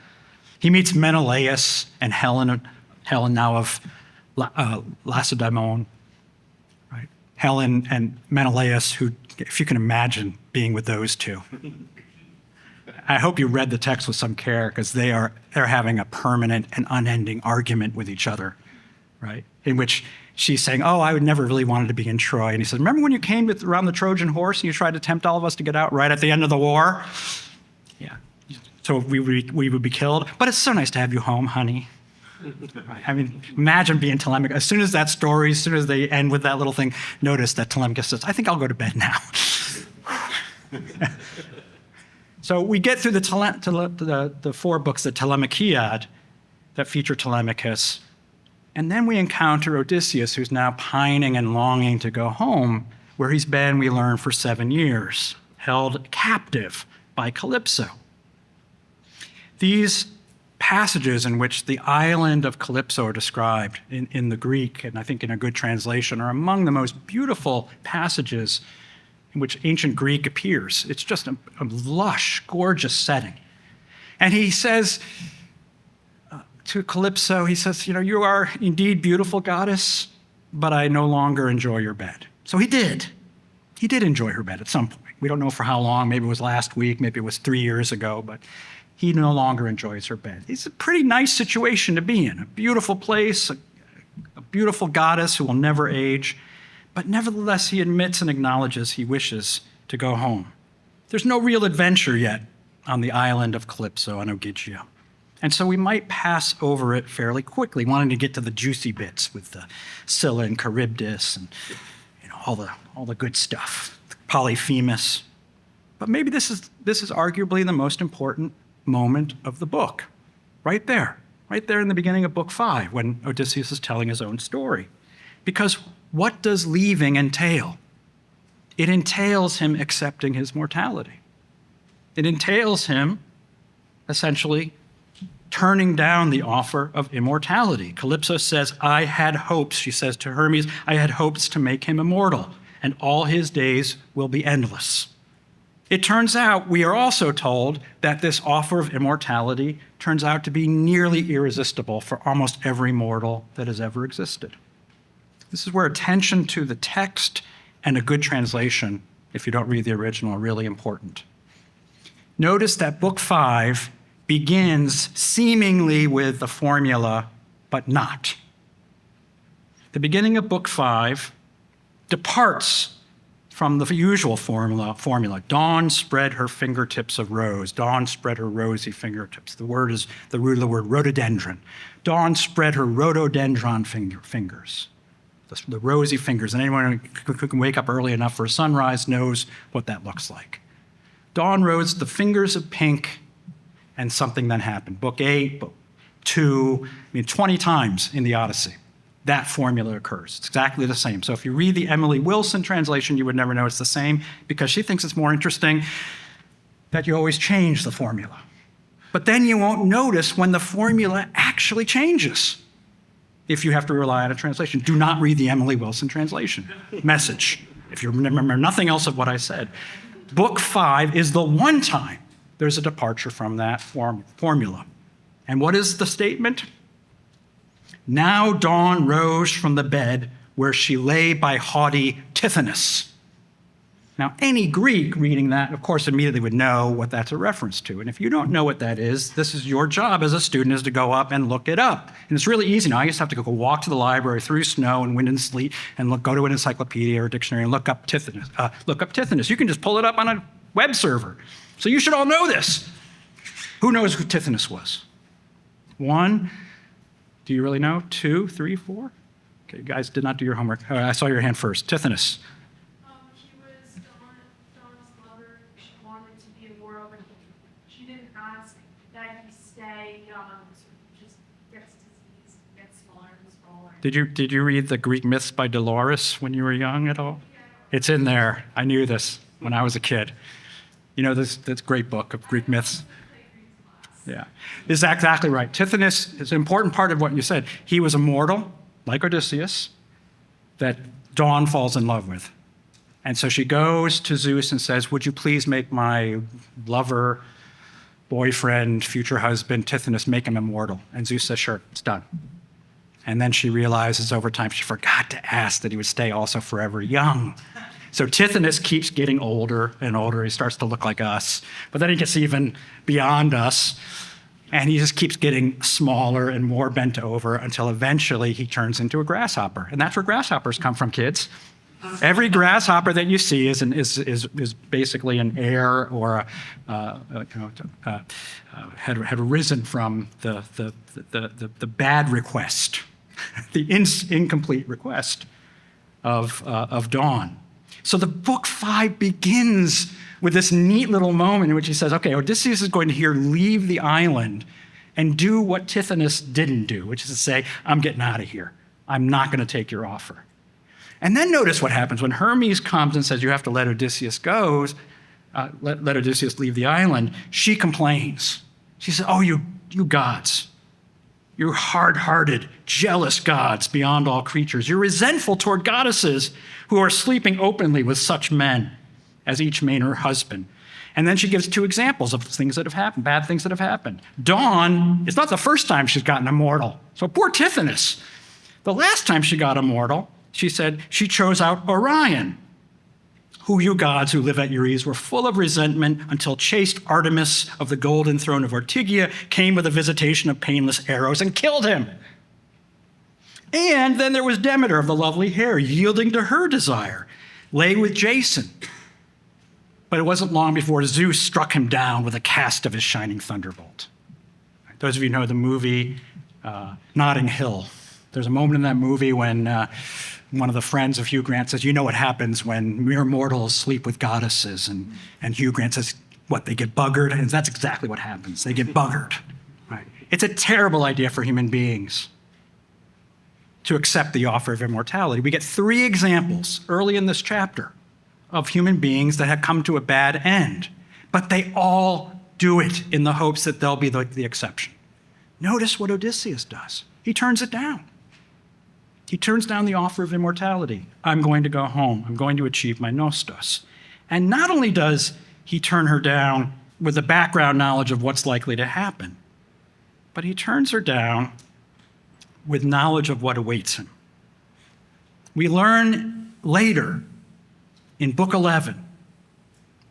Speaker 1: He meets Menelaus and Helen now of Lacedaemon. Right? Helen and Menelaus, who, if you can imagine being with those two. I hope you read the text with some care because they're having a permanent and unending argument with each other, right? In which she's saying, oh, I would never really wanted to be in Troy. And he says, remember when you came around the Trojan horse and you tried to tempt all of us to get out right at the end of the war? Yeah. So we would be killed. But it's so nice to have you home, honey. Right. I mean, imagine being Telemachus. As soon as they end with that little thing, notice that Telemachus says, I think I'll go to bed now. So we get through the 4 books, the Telemachiad, that feature Telemachus. And then we encounter Odysseus, who's now pining and longing to go home, where he's been, we learn, for 7 years, held captive by Calypso. These passages in which the island of Calypso are described in the Greek, and I think in a good translation, are among the most beautiful passages in which ancient Greek appears. It's just a lush, gorgeous setting. And he says to Calypso, he says, you are indeed beautiful, goddess, but I no longer enjoy your bed. So he did. He did enjoy her bed at some point. We don't know for how long. Maybe it was last week, maybe it was 3 years ago, but he no longer enjoys her bed. It's a pretty nice situation to be in. A beautiful place, a beautiful goddess who will never age, but nevertheless he admits and acknowledges he wishes to go home. There's no real adventure yet on the island of Calypso on Ogygia. And so we might pass over it fairly quickly, wanting to get to the juicy bits with the Scylla and Charybdis and all the good stuff, Polyphemus. But maybe this is arguably the most important moment of the book, right there in the beginning of Book 5, when Odysseus is telling his own story. Because what does leaving entail? It entails him accepting his mortality. It entails him essentially turning down the offer of immortality. Calypso says, I had hopes, she says to Hermes, I had hopes to make him immortal, and all his days will be endless. It turns out, we are also told that this offer of immortality turns out to be nearly irresistible for almost every mortal that has ever existed. This is where attention to the text and a good translation, if you don't read the original, are really important. Notice that Book 5 begins seemingly with the formula, but not. The beginning of Book 5 departs from the usual formula. Dawn spread her fingertips of rose. Dawn spread her rosy fingertips. The word is the root of the word rhododendron. Dawn spread her rhododendron fingers. The rosy fingers. And anyone who can wake up early enough for a sunrise knows what that looks like. Dawn rose the fingers of pink, and something then happened. Book 8, Book 2, 20 times in the Odyssey, that formula occurs. It's exactly the same. So if you read the Emily Wilson translation, you would never know it's the same, because she thinks it's more interesting that you always change the formula. But then you won't notice when the formula actually changes if you have to rely on a translation. Do not read the Emily Wilson translation. Message, if you remember nothing else of what I said. Book 5 is the one time there's a departure from that formula. And what is the statement? Now Dawn rose from the bed where she lay by haughty Tithonus. Now, any Greek reading that, of course, immediately would know what that's a reference to. And if you don't know what that is, this is your job as a student, is to go up and look it up. And it's really easy now. I just have to go walk to the library through snow and wind and sleet and go to an encyclopedia or dictionary and look up Tithonus. You can just pull it up on a web server. So you should all know this. Who knows who Tithonus was? 1, do you really know? 2, 3, 4? Okay, you guys did not do your homework. I saw your hand first. Tithonus.
Speaker 4: He was Dawn's mother. She wanted to be immortal, but she didn't ask that he stay young. So he just gets disease, gets smaller and smaller.
Speaker 1: Did you read the Greek myths by Dolores when you were young at all?
Speaker 4: Yeah.
Speaker 1: It's in there. I knew this when I was a kid. You know this great book of Greek myths? Yeah. This is exactly right. Tithonus is an important part of what you said. He was immortal, like Odysseus, that Dawn falls in love with. And so she goes to Zeus and says, would you please make my lover, boyfriend, future husband, Tithonus, make him immortal? And Zeus says, sure, it's done. And then she realizes over time she forgot to ask that he would stay also forever young. So Tithonus keeps getting older and older. He starts to look like us. But then he gets even beyond us. And he just keeps getting smaller and more bent over until eventually he turns into a grasshopper. And that's where grasshoppers come from, kids. Every grasshopper that you see is basically an heir or had arisen from the bad request, the incomplete request of Dawn. So the book 5 begins with this neat little moment in which he says, okay, Odysseus is going to leave the island and do what Tithonus didn't do, which is to say, I'm getting out of here. I'm not going to take your offer. And then notice what happens when Hermes comes and says, you have to let Odysseus go, let Odysseus leave the island. She complains. She says, oh, you gods. You're hard-hearted, jealous gods beyond all creatures. You're resentful toward goddesses who are sleeping openly with such men as each made her husband. And then she gives 2 examples of things that have happened, bad things that have happened. Dawn, it's not the first time she's gotten immortal. So poor Tithonus. The last time she got immortal, she said she chose out Orion.
Speaker 5: who you gods who live at your ease were full of resentment until chaste Artemis of the golden throne of Ortygia came with a visitation of painless arrows and killed him. And then there was Demeter of the lovely hair, yielding to her desire, lay with Jason. But it wasn't long before Zeus struck him down with a cast of his shining thunderbolt. Those of you who know the movie Notting Hill, there's a moment in that movie when one of the friends of Hugh Grant says, you know what happens when mere mortals sleep with goddesses? And Hugh Grant says, what, they get buggered? And that's exactly what happens. They get buggered. Right? It's a terrible idea for human beings to accept the offer of immortality. We get 3 examples early in this chapter of human beings that have come to a bad end, but they all do it in the hopes that they'll be the exception. Notice what Odysseus does. He turns it down. He turns down the offer of immortality. I'm going to go home. I'm going to achieve my nostos. And not only does he turn her down with the background knowledge of what's likely to happen, but he turns her down with knowledge of what awaits him. We learn later in Book 11,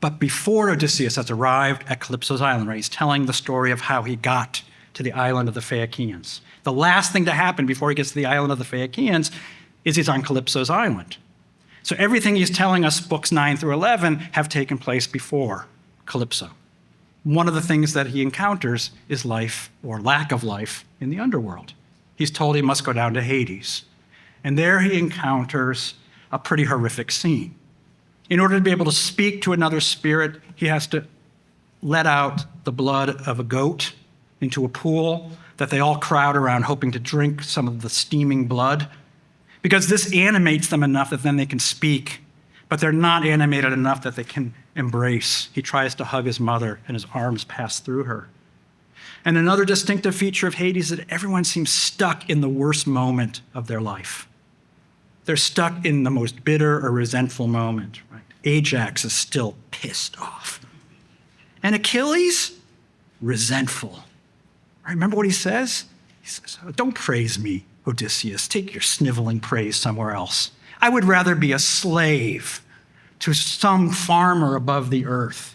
Speaker 5: but before Odysseus has arrived at Calypso's island, right, he's telling the story of how he got to the island of the Phaeacians. The last thing to happen before he gets to the island of the Phaeacians is he's on Calypso's island. So everything he's telling us, books 9 through 11, have taken place before Calypso. One of the things that he encounters is life, or lack of life, in the underworld. He's told he must go down to Hades. And there he encounters a pretty horrific scene. In order to be able to speak to another spirit, he has to let out the blood of a goat into a pool that they all crowd around hoping to drink some of the steaming blood, because this animates them enough that then they can speak, but they're not animated enough that they can embrace. He tries to hug his mother, and his arms pass through her. And another distinctive feature of Hades is that everyone seems stuck in the worst moment of their life. They're stuck in the most bitter or resentful moment. Right? Ajax is still pissed off. And Achilles, resentful. Remember what he says? He says, don't praise me, Odysseus. Take your sniveling praise somewhere else. I would rather be a slave to some farmer above the earth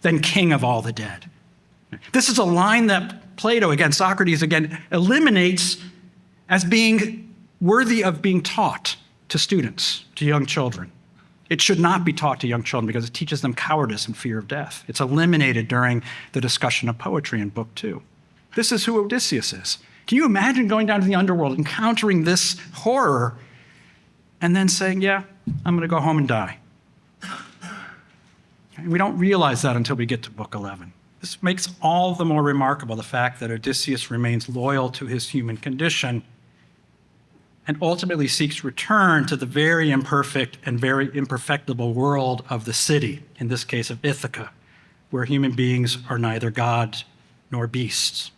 Speaker 5: than king of all the dead. This is a line that Plato, again, Socrates, again, eliminates as being worthy of being taught to students, to young children. It should not be taught to young children because it teaches them cowardice and fear of death. It's eliminated during the discussion of poetry in Book 2. This is who Odysseus is. Can you imagine going down to the underworld, encountering this horror, and then saying, yeah, I'm going to go home and die? And we don't realize that until we get to Book 11. This makes all the more remarkable the fact that Odysseus remains loyal to his human condition and ultimately seeks return to the very imperfect and very imperfectible world of the city, in this case of Ithaca, where human beings are neither gods nor beasts.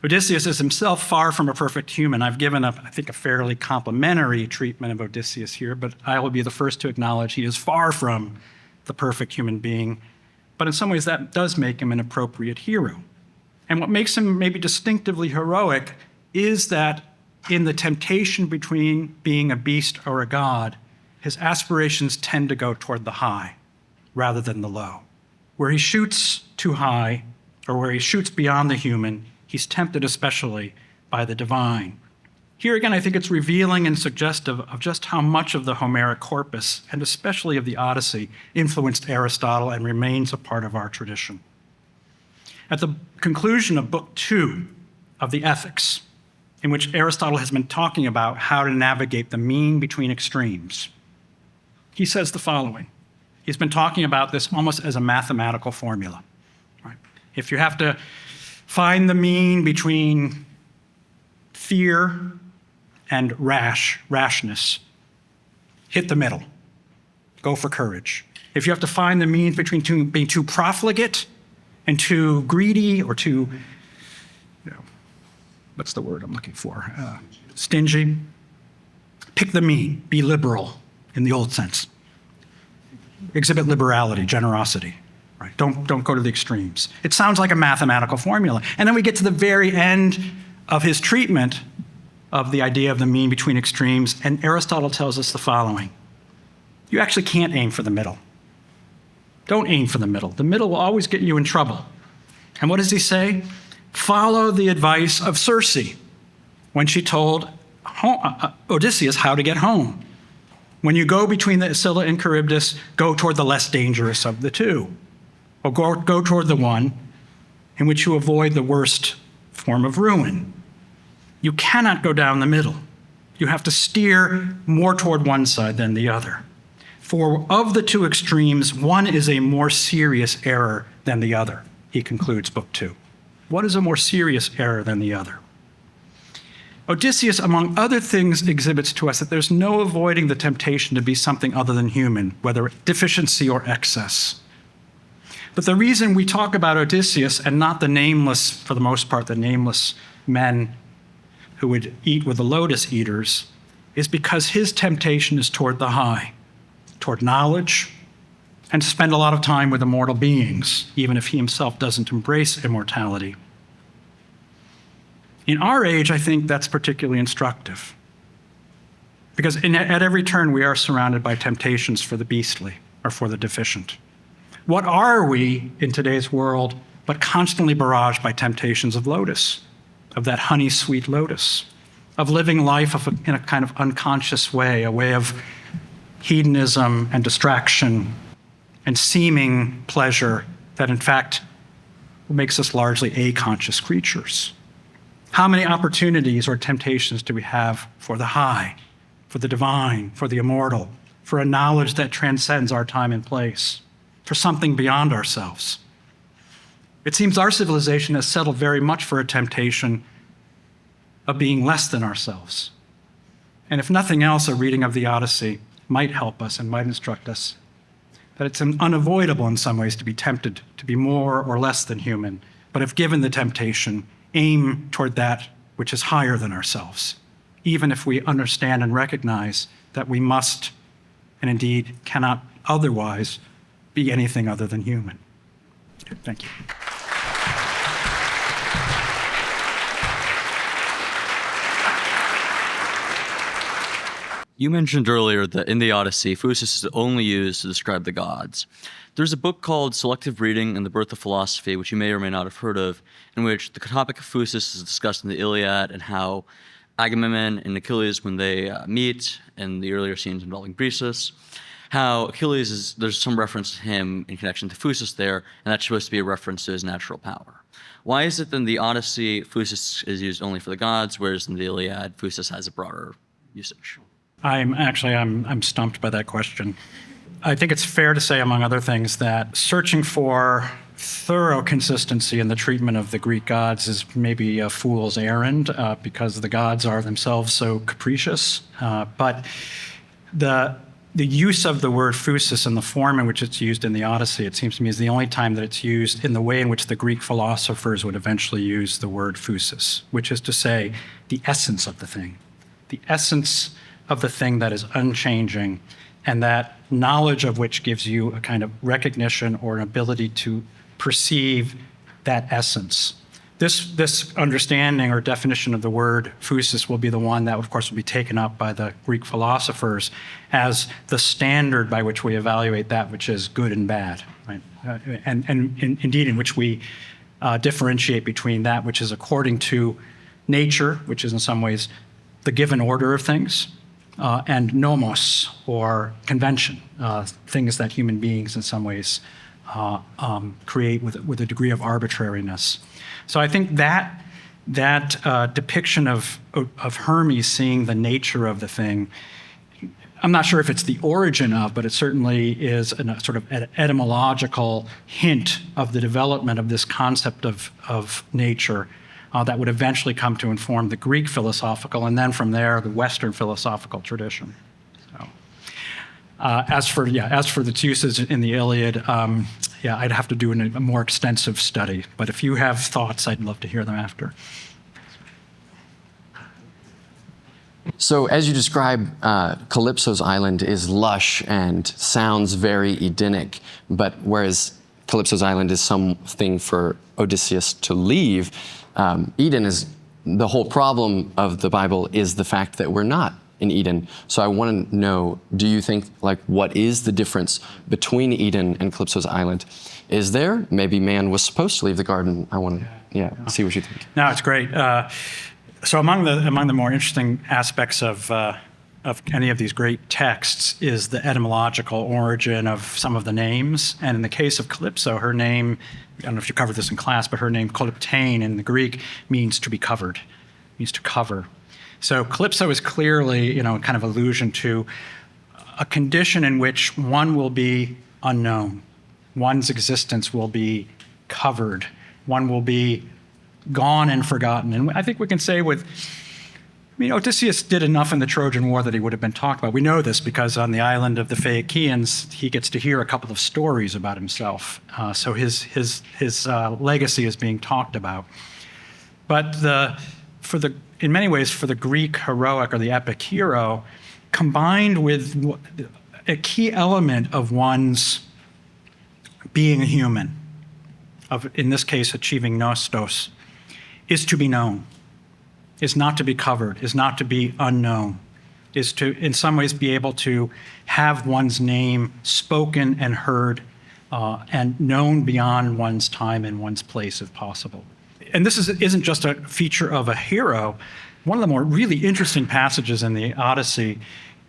Speaker 5: Odysseus is himself far from a perfect human. I've given I think, a fairly complimentary treatment of Odysseus here, but I will be the first to acknowledge he is far from the perfect human being. But in some ways, that does make him an appropriate hero. And what makes him maybe distinctively heroic is that in the temptation between being a beast or a god, his aspirations tend to go toward the high rather than the low. Where he shoots too high, or where he shoots beyond the human, he's tempted especially by the divine. Here again, I think it's revealing and suggestive of just how much of the Homeric corpus, and especially of the Odyssey, influenced Aristotle and remains a part of our tradition. At the conclusion of Book 2 of the Ethics, in which Aristotle has been talking about how to navigate the mean between extremes, he says the following. He's been talking about this almost as a mathematical formula. Right? If you have to find the mean between fear and rashness, hit the middle. Go for courage. If you have to find the mean between being too profligate and too greedy or too, what's the word I'm looking for? Stingy, pick the mean. Be liberal in the old sense. Exhibit liberality, generosity. Right? Don't go to the extremes. It sounds like a mathematical formula. And then we get to the very end of his treatment of the idea of the mean between extremes, and Aristotle tells us the following. You actually can't aim for the middle. Don't aim for the middle. The middle will always get you in trouble. And what does he say? Follow the advice of Circe when she told Odysseus how to get home. When you go between the Scylla and Charybdis, go toward the less dangerous of the two, or go toward the one in which you avoid the worst form of ruin. You cannot go down the middle. You have to steer more toward one side than the other. For of the two extremes, one is a more serious error than the other, he concludes Book 2. What is a more serious error than the other? Odysseus, among other things, exhibits to us that there's no avoiding the temptation to be something other than human, whether deficiency or excess. But the reason we talk about Odysseus and not the nameless, for the most part, the nameless men who would eat with the lotus eaters, is because his temptation is toward the high, toward knowledge, and to spend a lot of time with immortal beings, even if he himself doesn't embrace immortality. In our age, I think that's particularly instructive, because at every turn we are surrounded by temptations for the beastly or for the deficient. What are we in today's world but constantly barraged by temptations of lotus, of that honey-sweet lotus, of living life in a kind of unconscious way, a way of hedonism and distraction and seeming pleasure that in fact makes us largely aconscious creatures. How many opportunities or temptations do we have for the high, for the divine, for the immortal, for a knowledge that transcends our time and place, for something beyond ourselves? It seems our civilization has settled very much for a temptation of being less than ourselves. And if nothing else, a reading of the Odyssey might help us and might instruct us that it's unavoidable in some ways to be tempted to be more or less than human, but if given the temptation, aim toward that which is higher than ourselves, even if we understand and recognize that we must, and indeed cannot otherwise, be anything other than human. Thank you.
Speaker 6: You mentioned earlier that in the Odyssey, Phoesus is only used to describe the gods. There's a book called Selective Reading and the Birth of Philosophy, which you may or may not have heard of, in which the topic of Phoesus is discussed in the Iliad and how Agamemnon and Achilles, when they meet in the earlier scenes involving Briseis, how Achilles there's some reference to him in connection to Phoesus there, and that's supposed to be a reference to his natural power. Why is it that in the Odyssey, Phoesus is used only for the gods, whereas in the Iliad, Phoesus has a broader usage?
Speaker 5: I'm stumped by that question. I think it's fair to say, among other things, that searching for thorough consistency in the treatment of the Greek gods is maybe a fool's errand because the gods are themselves so capricious. But the use of the word phusis in the form in which it's used in the Odyssey, it seems to me, is the only time that it's used in the way in which the Greek philosophers would eventually use the word phusis, which is to say the essence of the thing, the essence of the thing that is unchanging, and that knowledge of which gives you a kind of recognition or an ability to perceive that essence. This understanding or definition of the word phusis will be the one that, of course, will be taken up by the Greek philosophers as the standard by which we evaluate that which is good and bad, right? And indeed in which we differentiate between that which is according to nature, which is in some ways the given order of things, and nomos, or convention, things that human beings in some ways create with a degree of arbitrariness. So I think that depiction of Hermes seeing the nature of the thing, I'm not sure if it's the origin of, but it certainly is a sort of etymological hint of the development of this concept of nature that would eventually come to inform the Greek philosophical, and then from there, the Western philosophical tradition. So, as for its uses in the Iliad, I'd have to do a more extensive study. But if you have thoughts, I'd love to hear them after.
Speaker 7: So as you describe, Calypso's island is lush and sounds very Edenic, but whereas Calypso's island is something for Odysseus to leave, Eden is, the whole problem of the Bible is the fact that we're not in Eden. So I want to know, do you think, like, what is the difference between Eden and Calypso's island? Is there? Maybe man was supposed to leave the garden. I want to see what you think.
Speaker 5: No, it's great. So among the more interesting aspects of any of these great texts is the etymological origin of some of the names. And in the case of Calypso, her name, I don't know if you covered this in class, but her name, Kalyptein, in the Greek, means to be covered, means to cover. So Calypso is clearly, kind of allusion to a condition in which one will be unknown. One's existence will be covered. One will be gone and forgotten. And I think we can say Odysseus did enough in the Trojan War that he would have been talked about. We know this because on the island of the Phaeacians, he gets to hear a couple of stories about himself. So his legacy is being talked about. But in many ways, for the Greek heroic or the epic hero, combined with a key element of one's being a human, of in this case achieving nostos, is to be known, is not to be covered, is not to be unknown, is to, in some ways, be able to have one's name spoken and heard and known beyond one's time and one's place, if possible. And this isn't just a feature of a hero. One of the more really interesting passages in the Odyssey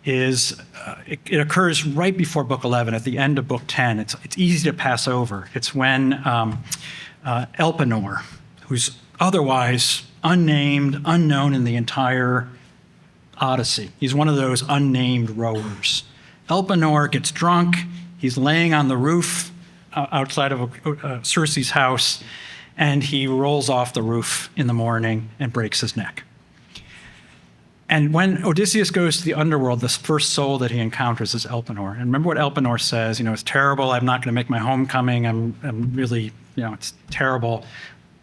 Speaker 5: is it occurs right before Book 11, at the end of Book 10. It's easy to pass over. It's when Elpenor, who's otherwise unnamed, unknown in the entire Odyssey. He's one of those unnamed rowers. Elpenor gets drunk. He's laying on the roof outside of Circe's house, and he rolls off the roof in the morning and breaks his neck. And when Odysseus goes to the underworld, the first soul that he encounters is Elpenor. And remember what Elpenor says, it's terrible, I'm not going to make my homecoming, I'm really, it's terrible.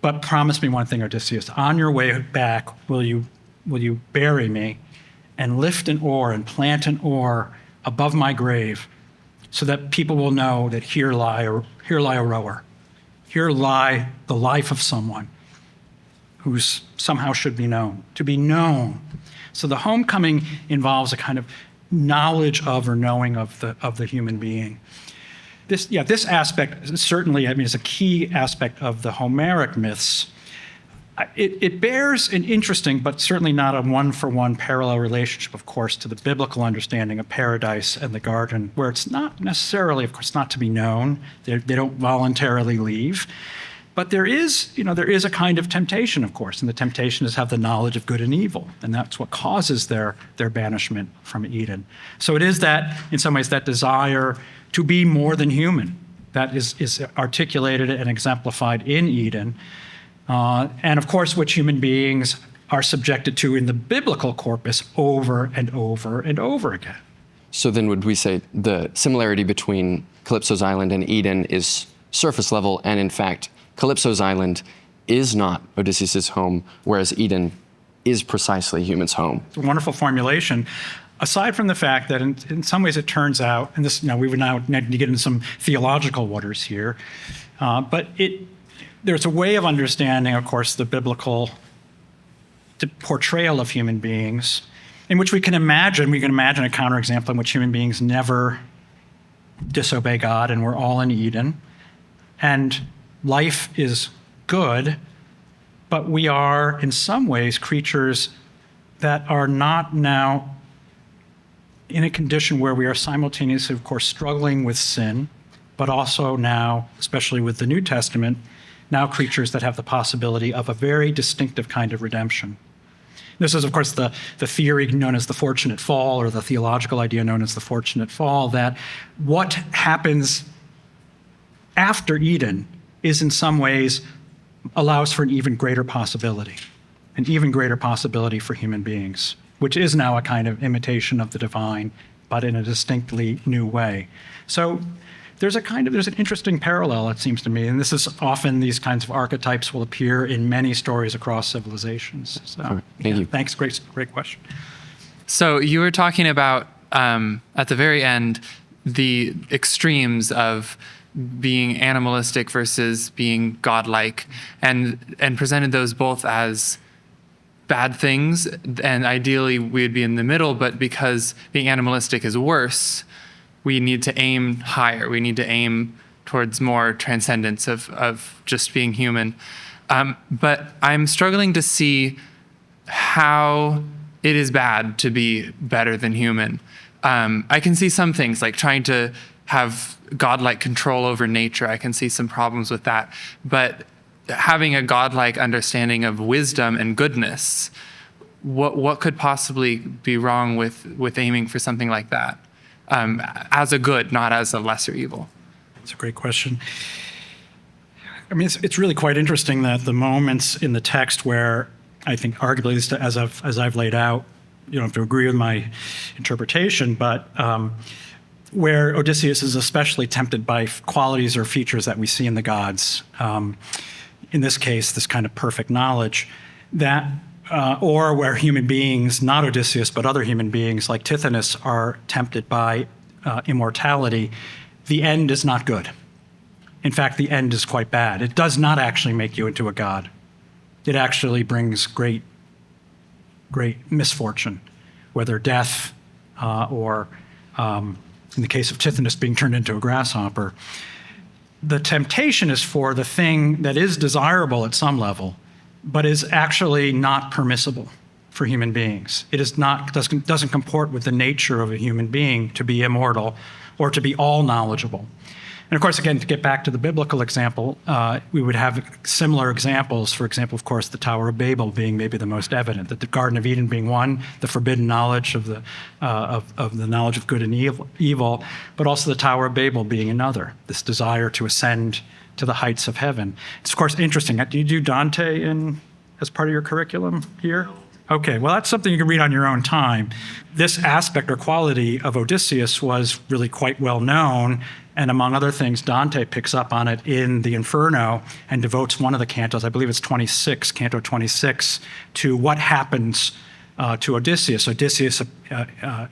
Speaker 5: But promise me one thing, Odysseus, on your way back, will you bury me and lift an oar and plant an oar above my grave so that people will know that here lie a rower. Here lie the life of someone who somehow should be known, to be known. So the homecoming involves a kind of knowledge of or knowing of the human being. This aspect certainly, is a key aspect of the Homeric myths. It bears an interesting, but certainly not a one-for-one parallel relationship, of course, to the biblical understanding of paradise and the garden, where it's not necessarily, of course, not to be known. They don't voluntarily leave. But there is a kind of temptation, of course, and the temptation is to have the knowledge of good and evil, and that's what causes their banishment from Eden. So it is that, in some ways, that desire to be more than human that is articulated and exemplified in Eden, and of course, which human beings are subjected to in the biblical corpus over and over and over again.
Speaker 7: So then would we say the similarity between Calypso's island and Eden is surface level, and in fact, Calypso's island is not Odysseus' home, whereas Eden is precisely human's home?
Speaker 5: It's a wonderful formulation. Aside from the fact that in some ways it turns out, and this, we would now need to get into some theological waters here, but there's a way of understanding, of course, the biblical portrayal of human beings in which we can imagine a counterexample in which human beings never disobey God and we're all in Eden. And life is good, but we are, in some ways, creatures that are not now in a condition where we are simultaneously, of course, struggling with sin, but also now, especially with the New Testament, now creatures that have the possibility of a very distinctive kind of redemption. This is, of course, the theory known as the fortunate fall, or the theological idea known as the fortunate fall, that what happens after Eden is in some ways allows for an even greater possibility for human beings, which is now a kind of imitation of the divine, but in a distinctly new way. So there's an interesting parallel, it seems to me, and this is often these kinds of archetypes will appear in many stories across civilizations. So,
Speaker 7: Thank you.
Speaker 5: Thanks, great question.
Speaker 8: So you were talking about, at the very end, the extremes of being animalistic versus being godlike, and presented those both as bad things, and ideally we would be in the middle, but because being animalistic is worse, we need to aim higher. We need to aim towards more transcendence of just being human. But I'm struggling to see how it is bad to be better than human. I can see some things like trying to have godlike control over nature. I can see some problems with that. But having a godlike understanding of wisdom and goodness, what could possibly be wrong with aiming for something like that as a good, not as a lesser evil?
Speaker 5: That's a great question. I mean, it's really quite interesting that the moments in the text where I think arguably, as I've laid out, you don't have to agree with my interpretation, but where Odysseus is especially tempted by qualities or features that we see in the gods, in this case, this kind of perfect knowledge, that or where human beings, not Odysseus, but other human beings like Tithonus, are tempted by immortality, the end is not good. In fact, the end is quite bad. It does not actually make you into a god. It actually brings great misfortune, whether death or, in the case of Tithonus, being turned into a grasshopper. The temptation is for the thing that is desirable at some level, but is actually not permissible for human beings. It is not, doesn't comport with the nature of a human being to be immortal or to be all knowledgeable. And of course, again, to get back to the biblical example, we would have similar examples. For example, of course, the Tower of Babel being maybe the most evident, that the Garden of Eden being one, the forbidden knowledge of the knowledge of good and evil, but also the Tower of Babel being another, this desire to ascend to the heights of heaven. It's, of course, interesting. Do you do Dante as part of your curriculum here? Okay, well, that's something you can read on your own time. This aspect or quality of Odysseus was really quite well known, and among other things, Dante picks up on it in the Inferno and devotes one of the cantos, I believe it's 26, Canto 26, to what happens to Odysseus. Odysseus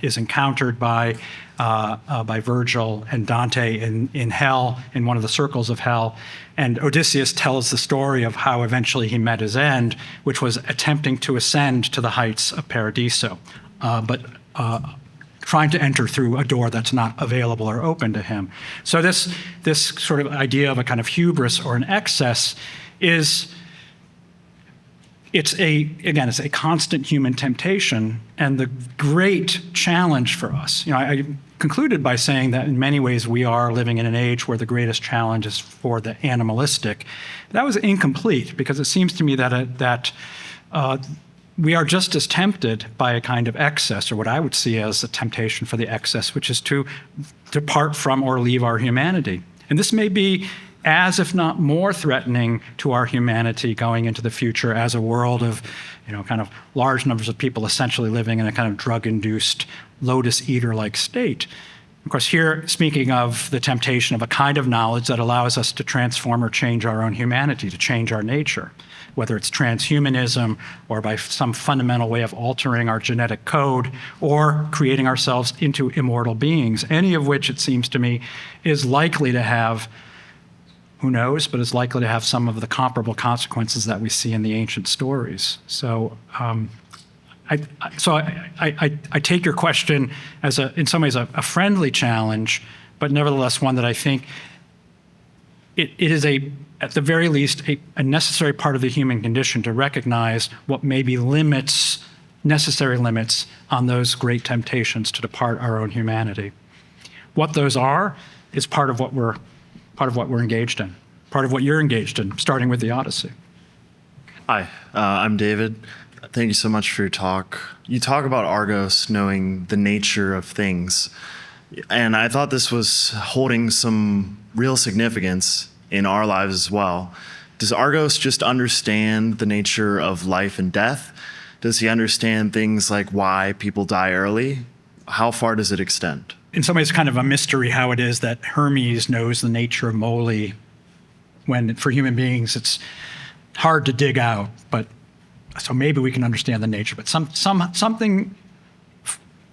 Speaker 5: is encountered by Virgil and Dante in hell, in one of the circles of hell. And Odysseus tells the story of how eventually he met his end, which was attempting to ascend to the heights of Paradiso, but trying to enter through a door that's not available or open to him. So this sort of idea of a kind of hubris or an excess it's a constant human temptation, and the great challenge for us. You know, I concluded by saying that in many ways we are living in an age where the greatest challenge is for the animalistic. That was incomplete, because it seems to me that we are just as tempted by a kind of excess, or what I would see as a temptation for the excess, which is to depart from or leave our humanity. And this may be as, if not more, threatening to our humanity going into the future as a world of, kind of large numbers of people essentially living in a kind of drug-induced lotus eater-like state. Of course, here, speaking of the temptation of a kind of knowledge that allows us to transform or change our own humanity, to change our nature, whether it's transhumanism or by some fundamental way of altering our genetic code or creating ourselves into immortal beings, any of which, it seems to me, is likely to have, who knows, but is likely to have some of the comparable consequences that we see in the ancient stories. So I take your question as in some ways a friendly challenge, but nevertheless one that I think it is at the very least a necessary part of the human condition to recognize what may be necessary limits on those great temptations to depart our own humanity. What those are is part of what we're engaged in, part of what you're engaged in, starting with the Odyssey.
Speaker 9: Hi, I'm David. Thank you so much for your talk. You talk about Argos knowing the nature of things, and I thought this was holding some real significance in our lives as well. Does Argos just understand the nature of life and death? Does he understand things like why people die early? How far does it extend?
Speaker 5: In some ways, kind of a mystery how it is that Hermes knows the nature of moly, when for human beings it's hard to dig out. But so maybe we can understand the nature. But something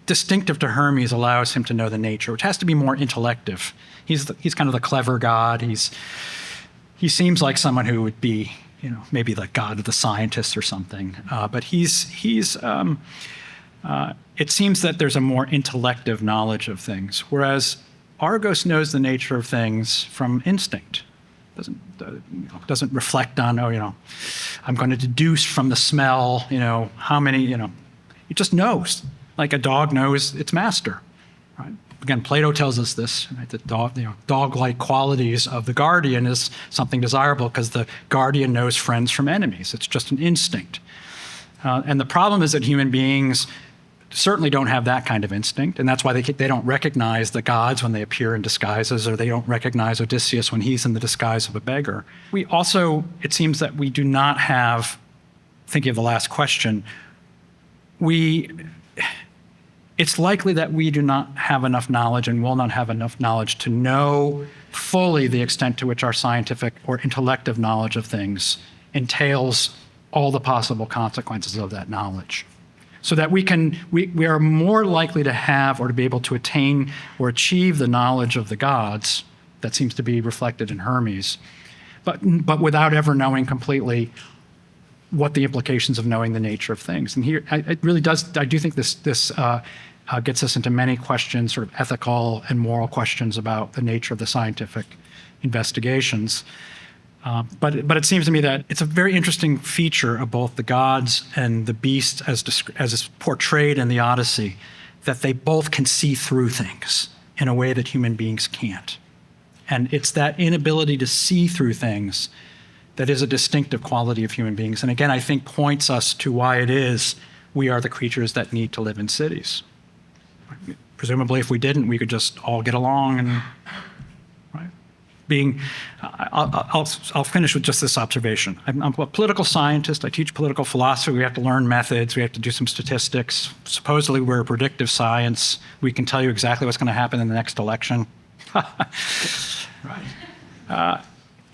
Speaker 5: distinctive to Hermes allows him to know the nature, which has to be more intellective. He's kind of the clever god. He seems like someone who would be maybe the god of the scientists or something. But it seems that there's a more intellective knowledge of things, whereas Argos knows the nature of things from instinct. Doesn't reflect on, I'm going to deduce from the smell, how many, it just knows, like a dog knows its master. Right? Again, Plato tells us this, right? That dog-like qualities of the guardian is something desirable because the guardian knows friends from enemies. It's just an instinct. And the problem is that human beings certainly don't have that kind of instinct, and that's why they don't recognize the gods when they appear in disguises, or they don't recognize Odysseus when he's in the disguise of a beggar. We also, it seems that we do not have, thinking of the last question, it's likely that we do not have enough knowledge and will not have enough knowledge to know fully the extent to which our scientific or intellective knowledge of things entails all the possible consequences of that knowledge. So that we are more likely to have or to be able to attain or achieve the knowledge of the gods that seems to be reflected in Hermes, but without ever knowing completely what the implications of knowing the nature of things. And here, it really does, I do think this gets us into many questions, sort of ethical and moral questions about the nature of the scientific investigations. But it seems to me that it's a very interesting feature of both the gods and the beasts as is portrayed in the Odyssey, that they both can see through things in a way that human beings can't. And it's that inability to see through things that is a distinctive quality of human beings. And again, I think points us to why it is we are the creatures that need to live in cities. Presumably, if we didn't, we could just all get along and I'll finish with just this observation. I'm a political scientist. I teach political philosophy. We have to learn methods. We have to do some statistics. Supposedly, we're a predictive science. We can tell you exactly what's going to happen in the next election.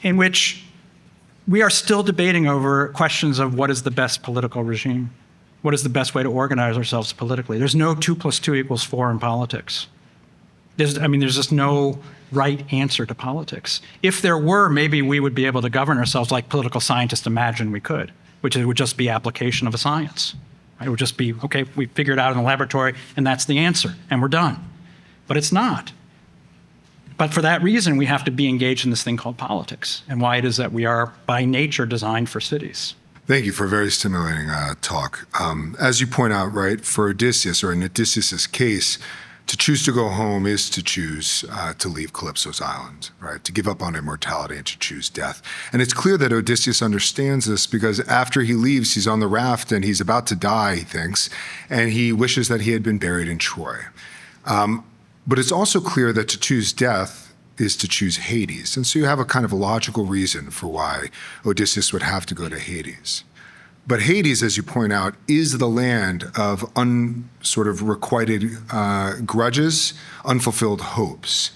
Speaker 5: In which we are still debating over questions of what is the best political regime. What is the best way to organize ourselves politically? There's no 2 + 2 = 4 in politics. There's just no right answer to politics. If there were, maybe we would be able to govern ourselves like political scientists imagine we could, which it would just be application of a science. Right? It would just be, okay, we figured it out in the laboratory, and that's the answer, and we're done. But it's not. But for that reason, we have to be engaged in this thing called politics, and why it is that we are, by nature, designed for cities.
Speaker 10: Thank you for a very stimulating talk. As you point out, right, for Odysseus, or in Odysseus's case, to choose to go home is to choose to leave Calypso's island, right? To give up on immortality and to choose death. And it's clear that Odysseus understands this because after he leaves, he's on the raft and he's about to die, he thinks, and he wishes that he had been buried in Troy. But it's also clear that to choose death is to choose Hades. And so you have a kind of a logical reason for why Odysseus would have to go to Hades. But Hades, as you point out, is the land of requited grudges, unfulfilled hopes.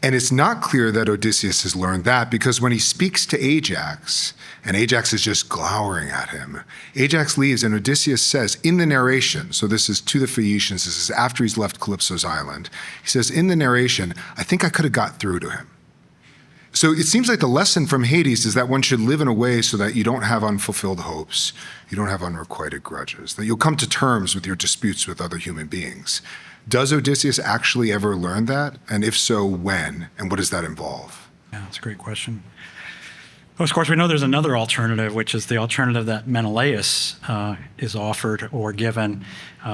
Speaker 10: And it's not clear that Odysseus has learned that, because when he speaks to Ajax, and Ajax is just glowering at him, Ajax leaves and Odysseus says in the narration, so this is to the Phaeacians, this is after he's left Calypso's island, he says in the narration, I think I could have got through to him. So it seems like the lesson from Hades is that one should live in a way so that you don't have unfulfilled hopes, you don't have unrequited grudges, that you'll come to terms with your disputes with other human beings. Does Odysseus actually ever learn that? And if so, when? And what does that involve?
Speaker 5: Yeah, that's a great question. Well, of course, we know there's another alternative, which is the alternative that Menelaus is offered or given.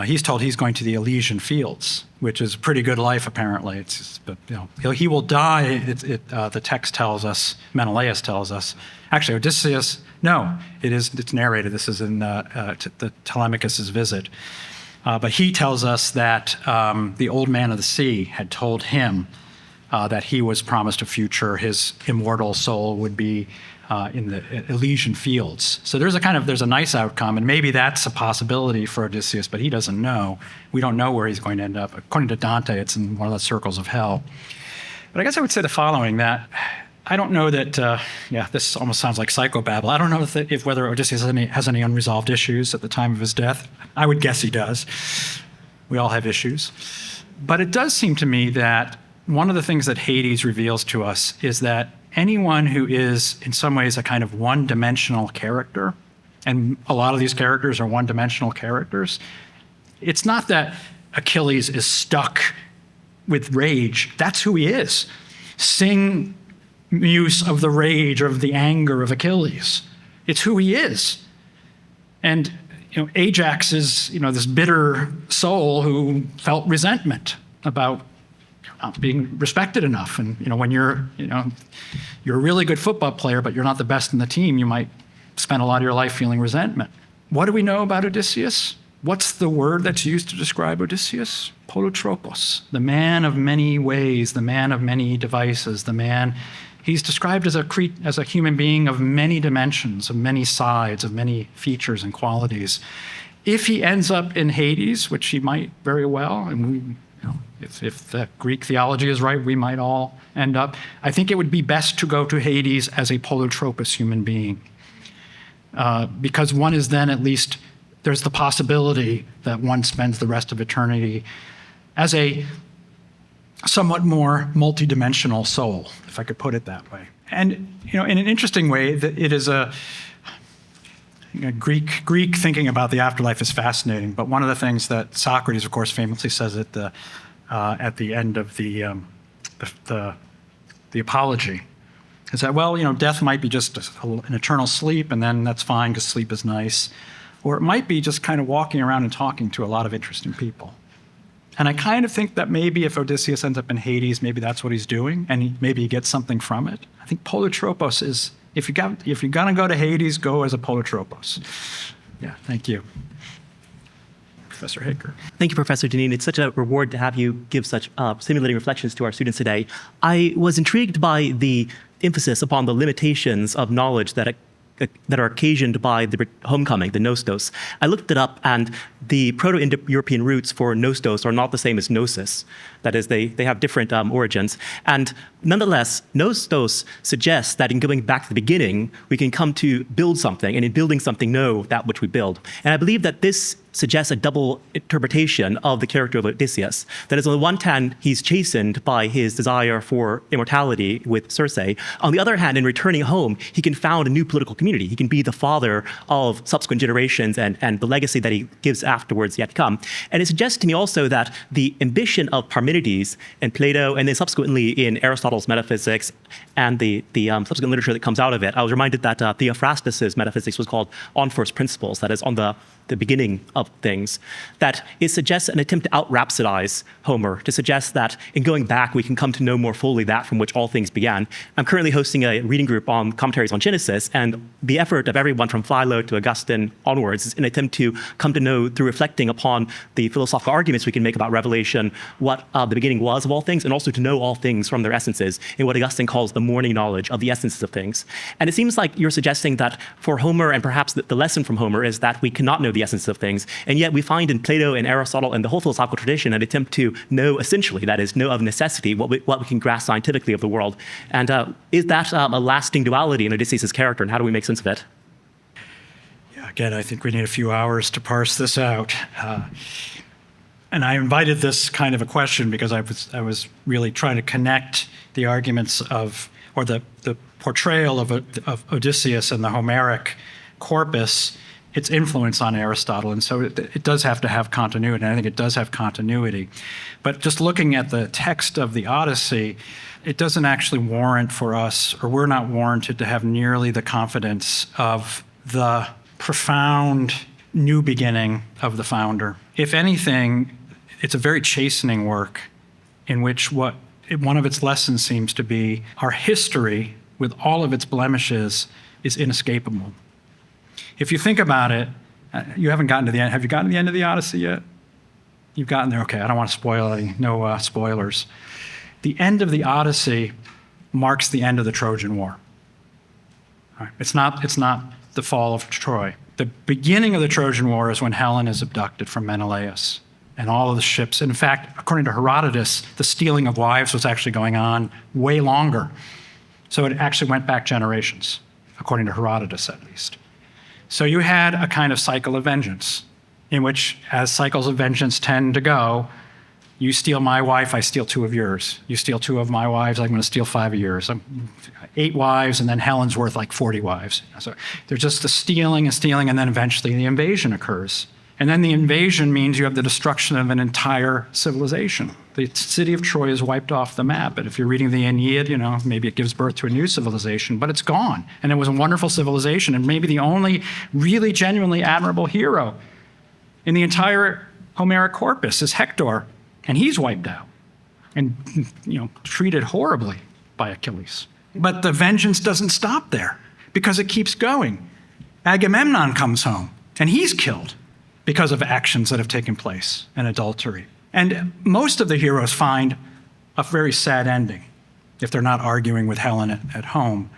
Speaker 5: He's told he's going to the Elysian fields, which is a pretty good life, apparently. He will die, the text tells us, Menelaus tells us. Actually, Odysseus, no, it's narrated. This is in the Telemachus's visit. But he tells us that the old man of the sea had told him that he was promised a future. His immortal soul would be in the Elysian fields. So there's a nice outcome, and maybe that's a possibility for Odysseus, but he doesn't know. We don't know where he's going to end up. According to Dante, it's in one of the circles of hell. But I guess I would say the following, that I don't know that, this almost sounds like psychobabble. I don't know if whether Odysseus has any unresolved issues at the time of his death. I would guess he does. We all have issues. But it does seem to me that one of the things that Hades reveals to us is that anyone who is in some ways a kind of one-dimensional character, and a lot of these characters are one-dimensional characters, it's not that Achilles is stuck with rage. That's who he is. Sing muse of the rage, of the anger of Achilles. It's who he is. And Ajax is this bitter soul who felt resentment about not being respected enough. And when you're a really good football player, but you're not the best in the team, you might spend a lot of your life feeling resentment. What do we know about Odysseus? What's the word that's used to describe Odysseus? Polotropos, the man of many ways, the man of many devices, the man. He's described as a human being of many dimensions, of many sides, of many features and qualities. If he ends up in Hades, which he might very well, and if the Greek theology is right, we might all end up. I think it would be best to go to Hades as a polotropos human being, because one is then at least, there's the possibility that one spends the rest of eternity as a somewhat more multidimensional soul, if I could put it that way. And in an interesting way, that it is Greek thinking about the afterlife is fascinating. But one of the things that Socrates, of course, famously says at the end of the Apology, is that death might be just an eternal sleep, and then that's fine because sleep is nice, or it might be just kind of walking around and talking to a lot of interesting people. And I kind of think that maybe if Odysseus ends up in Hades, maybe that's what he's doing, and maybe he gets something from it. I think polotropos is, if you're gonna go to Hades, go as a polotropos. Yeah, thank you. Professor Haker.
Speaker 11: Thank you, Professor Deneen. It's such a reward to have you give such stimulating reflections to our students today. I was intrigued by the emphasis upon the limitations of knowledge that are occasioned by the homecoming, the nostos. I looked it up, and the Proto-Indo-European roots for nostos are not the same as gnosis. That is, they have different origins. And nonetheless, nostos suggests that in going back to the beginning, we can come to build something, and in building something, know that which we build. And I believe that this suggests a double interpretation of the character of Odysseus. That is, on the one hand, he's chastened by his desire for immortality with Circe. On the other hand, in returning home, he can found a new political community. He can be the father of subsequent generations and the legacy that he gives afterwards yet to come. And it suggests to me also that the ambition of Parmenides in Plato, and then subsequently in Aristotle's metaphysics and the subsequent literature that comes out of it, I was reminded that Theophrastus's metaphysics was called On First Principles, that is, on the beginning of things, that it suggests an attempt to out-rhapsodize Homer, to suggest that in going back, we can come to know more fully that from which all things began. I'm currently hosting a reading group on commentaries on Genesis, and the effort of everyone from Philo to Augustine onwards is an attempt to come to know, through reflecting upon the philosophical arguments we can make about Revelation, what the beginning was of all things, and also to know all things from their essences, in what Augustine calls the morning knowledge of the essences of things. And it seems like you're suggesting that for Homer, and perhaps the lesson from Homer, is that we cannot know the essence of things, and yet we find in Plato and Aristotle and the whole philosophical tradition an attempt to know essentially, that is, know of necessity, what we can grasp scientifically of the world. And is that a lasting duality in Odysseus' character, and how do we make sense of it?
Speaker 5: Yeah, again, I think we need a few hours to parse this out. And I invited this kind of a question because I was really trying to connect the arguments of, or the portrayal of Odysseus and the Homeric corpus, its influence on Aristotle. And so it does have to have continuity, and I think it does have continuity. But just looking at the text of the Odyssey, it doesn't actually warrant for us, or we're not warranted to have nearly the confidence of the profound new beginning of the founder. If anything, it's a very chastening work in which one of its lessons seems to be our history, with all of its blemishes, is inescapable. If you think about it, you haven't gotten to the end. Have you gotten to the end of the Odyssey yet? You've gotten there. Okay, I don't want to spoil any. No spoilers. The end of the Odyssey marks the end of the Trojan War. All right. It's not the fall of Troy. The beginning of the Trojan War is when Helen is abducted from Menelaus and all of the ships. In fact, according to Herodotus, the stealing of wives was actually going on way longer. So it actually went back generations, according to Herodotus at least. So you had a kind of cycle of vengeance, in which, as cycles of vengeance tend to go, You steal my wife, I steal 2 of yours. You steal 2 of my wives, I'm going to steal 5 of yours. 8 wives, and then Helen's worth like 40 wives. So there's just the stealing and stealing, and then eventually the invasion occurs. And then the invasion means you have the destruction of an entire civilization. The city of Troy is wiped off the map. But if you're reading the Aeneid, maybe it gives birth to a new civilization, but it's gone. And it was a wonderful civilization, and maybe the only really genuinely admirable hero in the entire Homeric corpus is Hector, and he's wiped out and treated horribly by Achilles. But the vengeance doesn't stop there because it keeps going. Agamemnon comes home, and he's killed because of actions that have taken place and adultery. And most of the heroes find a very sad ending if they're not arguing with Helen at home.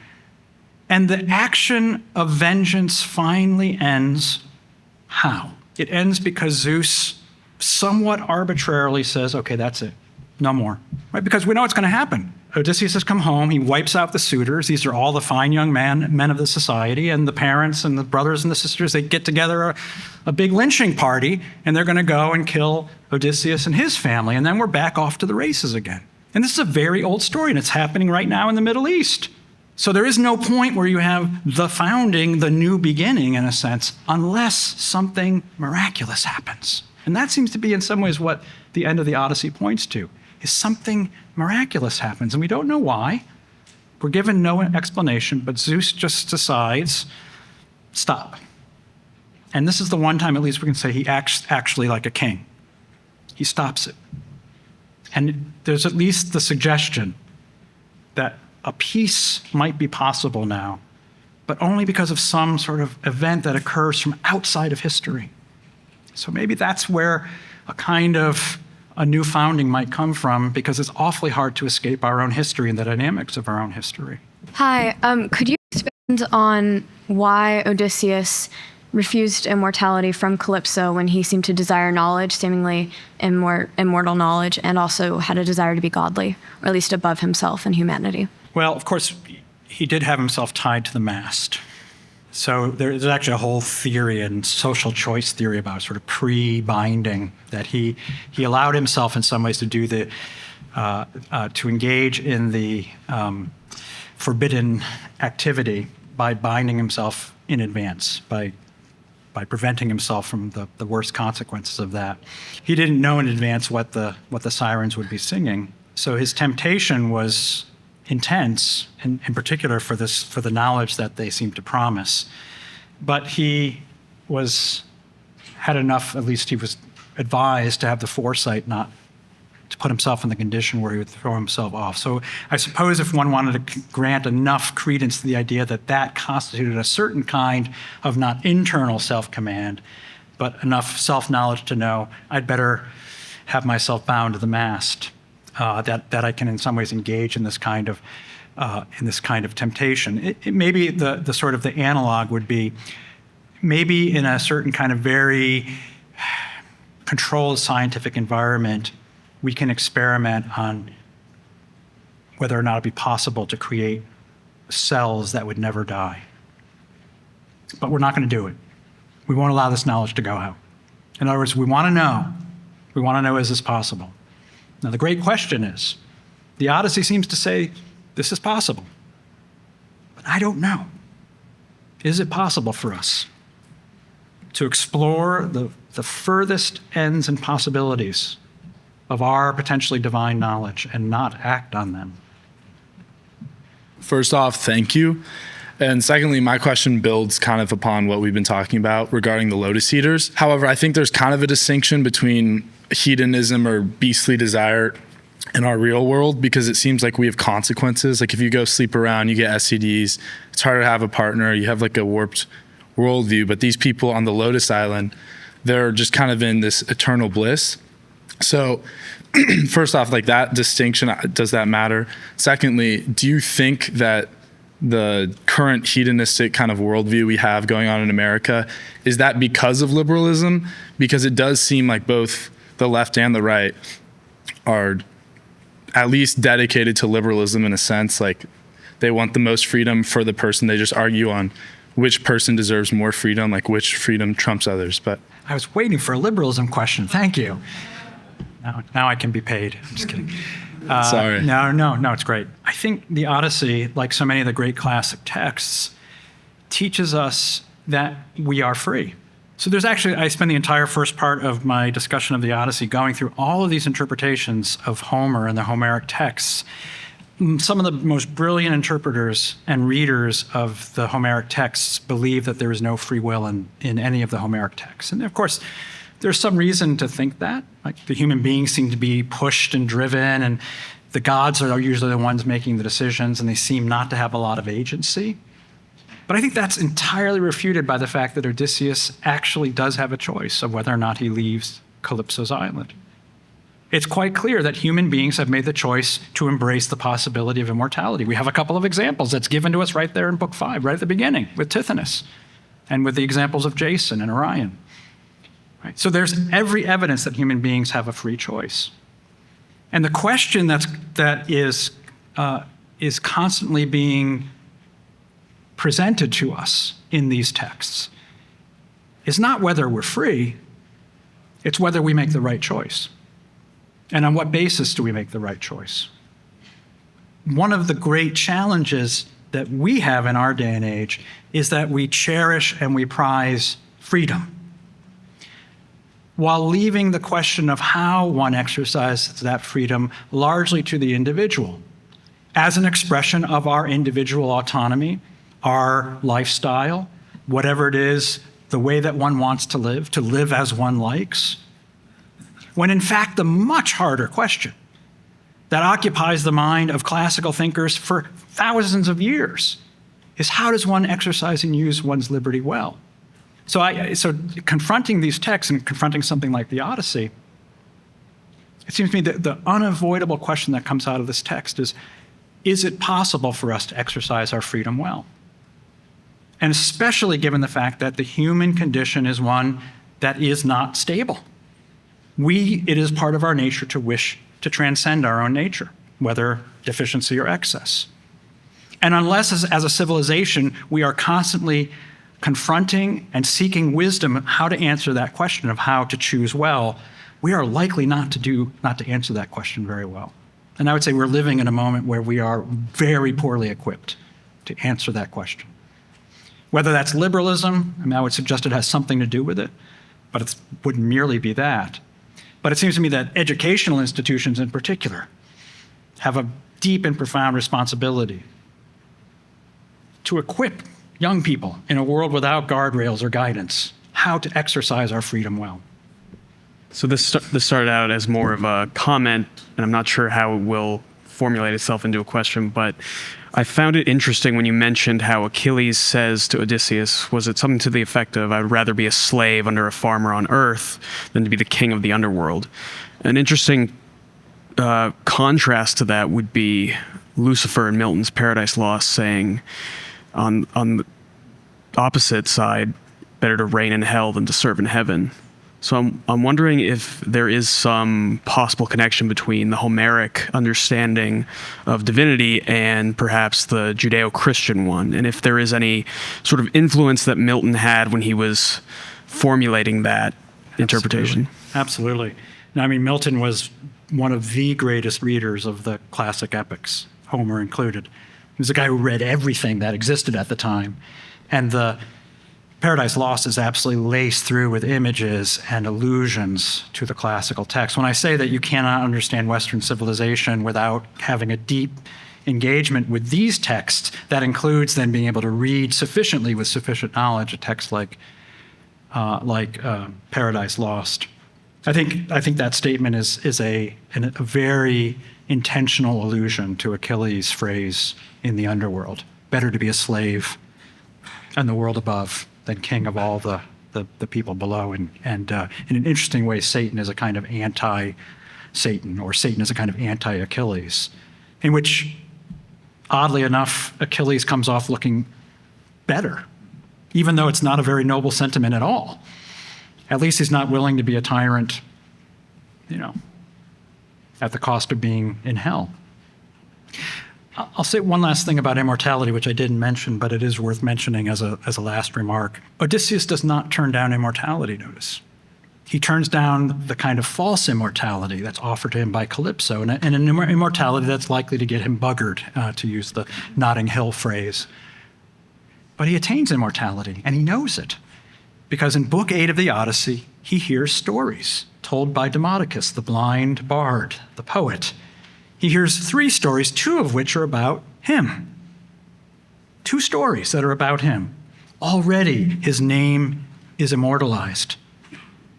Speaker 5: And the action of vengeance finally ends how? It ends because Zeus somewhat arbitrarily says, okay, that's it, no more, right? Because we know what's going to happen. Odysseus has come home, he wipes out the suitors. These are all the fine young men of the society, and the parents and the brothers and the sisters, they get together a big lynching party, and they're going to go and kill Odysseus and his family, and then we're back off to the races again. And this is a very old story, and it's happening right now in the Middle East. So there is no point where you have the founding, the new beginning, in a sense, unless something miraculous happens. And that seems to be in some ways what the end of the Odyssey points to, is something miraculous happens, and we don't know why. We're given no explanation, but Zeus just decides, stop. And this is the one time, at least we can say, he acts actually like a king. He stops it. And there's at least the suggestion that a peace might be possible now, but only because of some sort of event that occurs from outside of history. So maybe that's where a new founding might come from, because it's awfully hard to escape our own history and the dynamics of our own history.
Speaker 12: Hi, could you expand on why Odysseus refused immortality from Calypso when he seemed to desire knowledge, seemingly immortal knowledge, and also had a desire to be godly, or at least above himself and humanity?
Speaker 5: Well, of course, he did have himself tied to the mast. So there's actually a whole theory and social choice theory about sort of pre-binding, that he allowed himself in some ways to do to engage in the forbidden activity by binding himself in advance, by preventing himself from the worst consequences of that. He didn't know in advance what the sirens would be singing, so his temptation was intense, in particular for the knowledge that they seemed to promise. But he had enough, at least he was advised to have the foresight not to put himself in the condition where he would throw himself off. So I suppose if one wanted to grant enough credence to the idea that constituted a certain kind of not internal self-command, but enough self-knowledge to know I'd better have myself bound to the mast, that I can in some ways engage in this kind of temptation. Maybe the sort of the analog would be maybe in a certain kind of very controlled scientific environment, we can experiment on whether or not it'd be possible to create cells that would never die. But we're not going to do it. We won't allow this knowledge to go out. In other words, we want to know. We want to know, is this possible? Now, the great question is, the Odyssey seems to say this is possible. But I don't know. Is it possible for us to explore the furthest ends and possibilities of our potentially divine knowledge and not act on them?
Speaker 13: First off, thank you. And secondly, my question builds kind of upon what we've been talking about regarding the lotus eaters. However, I think there's kind of a distinction between hedonism or beastly desire in our real world, because it seems like we have consequences. Like if you go sleep around, you get STDs, it's harder to have a partner, you have like a warped worldview. But these people on the Lotus Island, they're just kind of in this eternal bliss. So first off, like that distinction, does that matter? Secondly, do you think that the current hedonistic kind of worldview we have going on in America, is that because of liberalism? Because it does seem like both the left and the right are at least dedicated to liberalism in a sense. Like they want the most freedom for the person. They just argue on which person deserves more freedom, like which freedom trumps others. But
Speaker 5: I was waiting for a liberalism question. Thank you. Now I can be paid. I'm just kidding.
Speaker 13: Sorry.
Speaker 5: No, it's great. I think the Odyssey, like so many of the great classic texts, teaches us that we are free. So there's actually, I spend the entire first part of my discussion of the Odyssey going through all of these interpretations of Homer and the Homeric texts. Some of the most brilliant interpreters and readers of the Homeric texts believe that there is no free will in any of the Homeric texts. And of course, there's some reason to think that. Like the human beings seem to be pushed and driven, and the gods are usually the ones making the decisions, and they seem not to have a lot of agency. But I think that's entirely refuted by the fact that Odysseus actually does have a choice of whether or not he leaves Calypso's island. It's quite clear that human beings have made the choice to embrace the possibility of immortality. We have a couple of examples that's given to us right there in Book 5, right at the beginning, with Tithonus, and with the examples of Jason and Orion. Right? So there's every evidence that human beings have a free choice. And the question that is constantly being presented to us in these texts is not whether we're free, it's whether we make the right choice. And on what basis do we make the right choice? One of the great challenges that we have in our day and age is that we cherish and we prize freedom, while leaving the question of how one exercises that freedom largely to the individual, as an expression of our individual autonomy, our lifestyle, whatever it is, the way that one wants to live as one likes. When in fact, the much harder question that occupies the mind of classical thinkers for thousands of years is how does one exercise and use one's liberty well? So confronting these texts and confronting something like the Odyssey, it seems to me that the unavoidable question that comes out of this text is it possible for us to exercise our freedom well? And especially given the fact that the human condition is one that is not stable. It is part of our nature to wish to transcend our own nature, whether deficiency or excess. And unless as a civilization, we are constantly confronting and seeking wisdom how to answer that question of how to choose well, we are likely not to answer that question very well. And I would say we're living in a moment where we are very poorly equipped to answer that question. Whether that's liberalism, I would suggest it has something to do with it, but it wouldn't merely be that. But it seems to me that educational institutions in particular have a deep and profound responsibility to equip young people in a world without guardrails or guidance, how to exercise our freedom well.
Speaker 14: So this started out as more of a comment, and I'm not sure how it will formulate itself into a question, but I found it interesting when you mentioned how Achilles says to Odysseus, was it something to the effect of, I would rather be a slave under a farmer on earth than to be the king of the underworld. An interesting contrast to that would be Lucifer in Milton's Paradise Lost saying, on the opposite side, better to reign in hell than to serve in heaven. So I'm wondering if there is some possible connection between the Homeric understanding of divinity and perhaps the Judeo-Christian one, and if there is any sort of influence that Milton had when he was formulating that interpretation.
Speaker 5: Absolutely. Now, Milton was one of the greatest readers of the classic epics, Homer included. He was a guy who read everything that existed at the time. And the Paradise Lost is absolutely laced through with images and allusions to the classical text. When I say that you cannot understand Western civilization without having a deep engagement with these texts, that includes then being able to read sufficiently with sufficient knowledge a text like Paradise Lost. I think that statement is a very intentional allusion to Achilles' phrase in the underworld: better to be a slave in the world above than king of all the people below. And in an interesting way, Satan is a kind of anti-Satan, or Satan is a kind of anti-Achilles, in which, oddly enough, Achilles comes off looking better, even though it's not a very noble sentiment at all. At least he's not willing to be a tyrant, at the cost of being in hell. I'll say one last thing about immortality, which I didn't mention, but it is worth mentioning as a last remark. Odysseus does not turn down immortality, notice. he turns down the kind of false immortality that's offered to him by Calypso, and an immortality that's likely to get him buggered, to use the Notting Hill phrase. But he attains immortality, and he knows it, because in Book 8 of the Odyssey, he hears stories told by Demodocus, the blind bard, the poet. He hears 3 stories, 2 of which are about him. 2 stories that are about him. Already, his name is immortalized.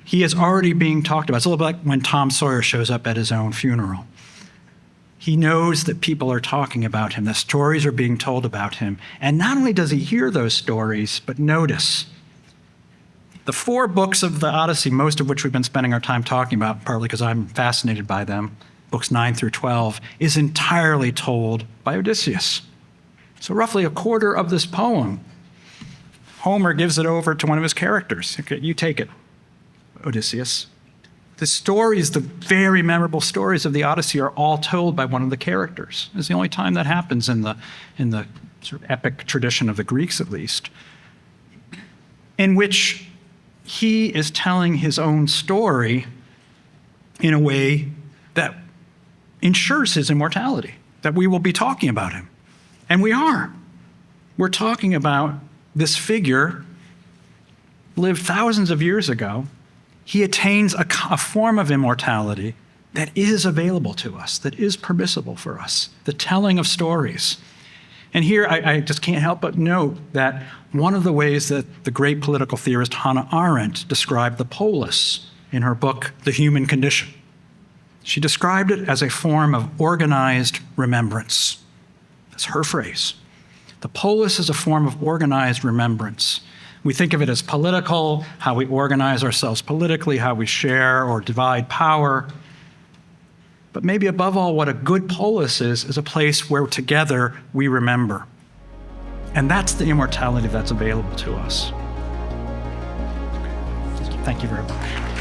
Speaker 5: He is already being talked about. It's a little like when Tom Sawyer shows up at his own funeral. He knows that people are talking about him. The stories are being told about him. And not only does he hear those stories, but notice, the 4 books of the Odyssey, most of which we've been spending our time talking about, partly because I'm fascinated by them, books 9 through 12, is entirely told by Odysseus. So roughly a quarter of this poem, Homer gives it over to one of his characters. Okay, you take it, Odysseus. The stories, the very memorable stories of the Odyssey, are all told by one of the characters. It's the only time that happens in the sort of epic tradition of the Greeks, at least, in which he is telling his own story in a way that ensures his immortality, that we will be talking about him. And we are. We're talking about this figure lived thousands of years ago. He attains a form of immortality that is available to us, that is permissible for us, the telling of stories. And here I just can't help but note that one of the ways that the great political theorist Hannah Arendt described the polis in her book, The Human Condition. She described it as a form of organized remembrance. That's her phrase. The polis is a form of organized remembrance. We think of it as political, how we organize ourselves politically, how we share or divide power. But maybe above all, what a good polis is a place where together we remember. And that's the immortality that's available to us. Thank you very much.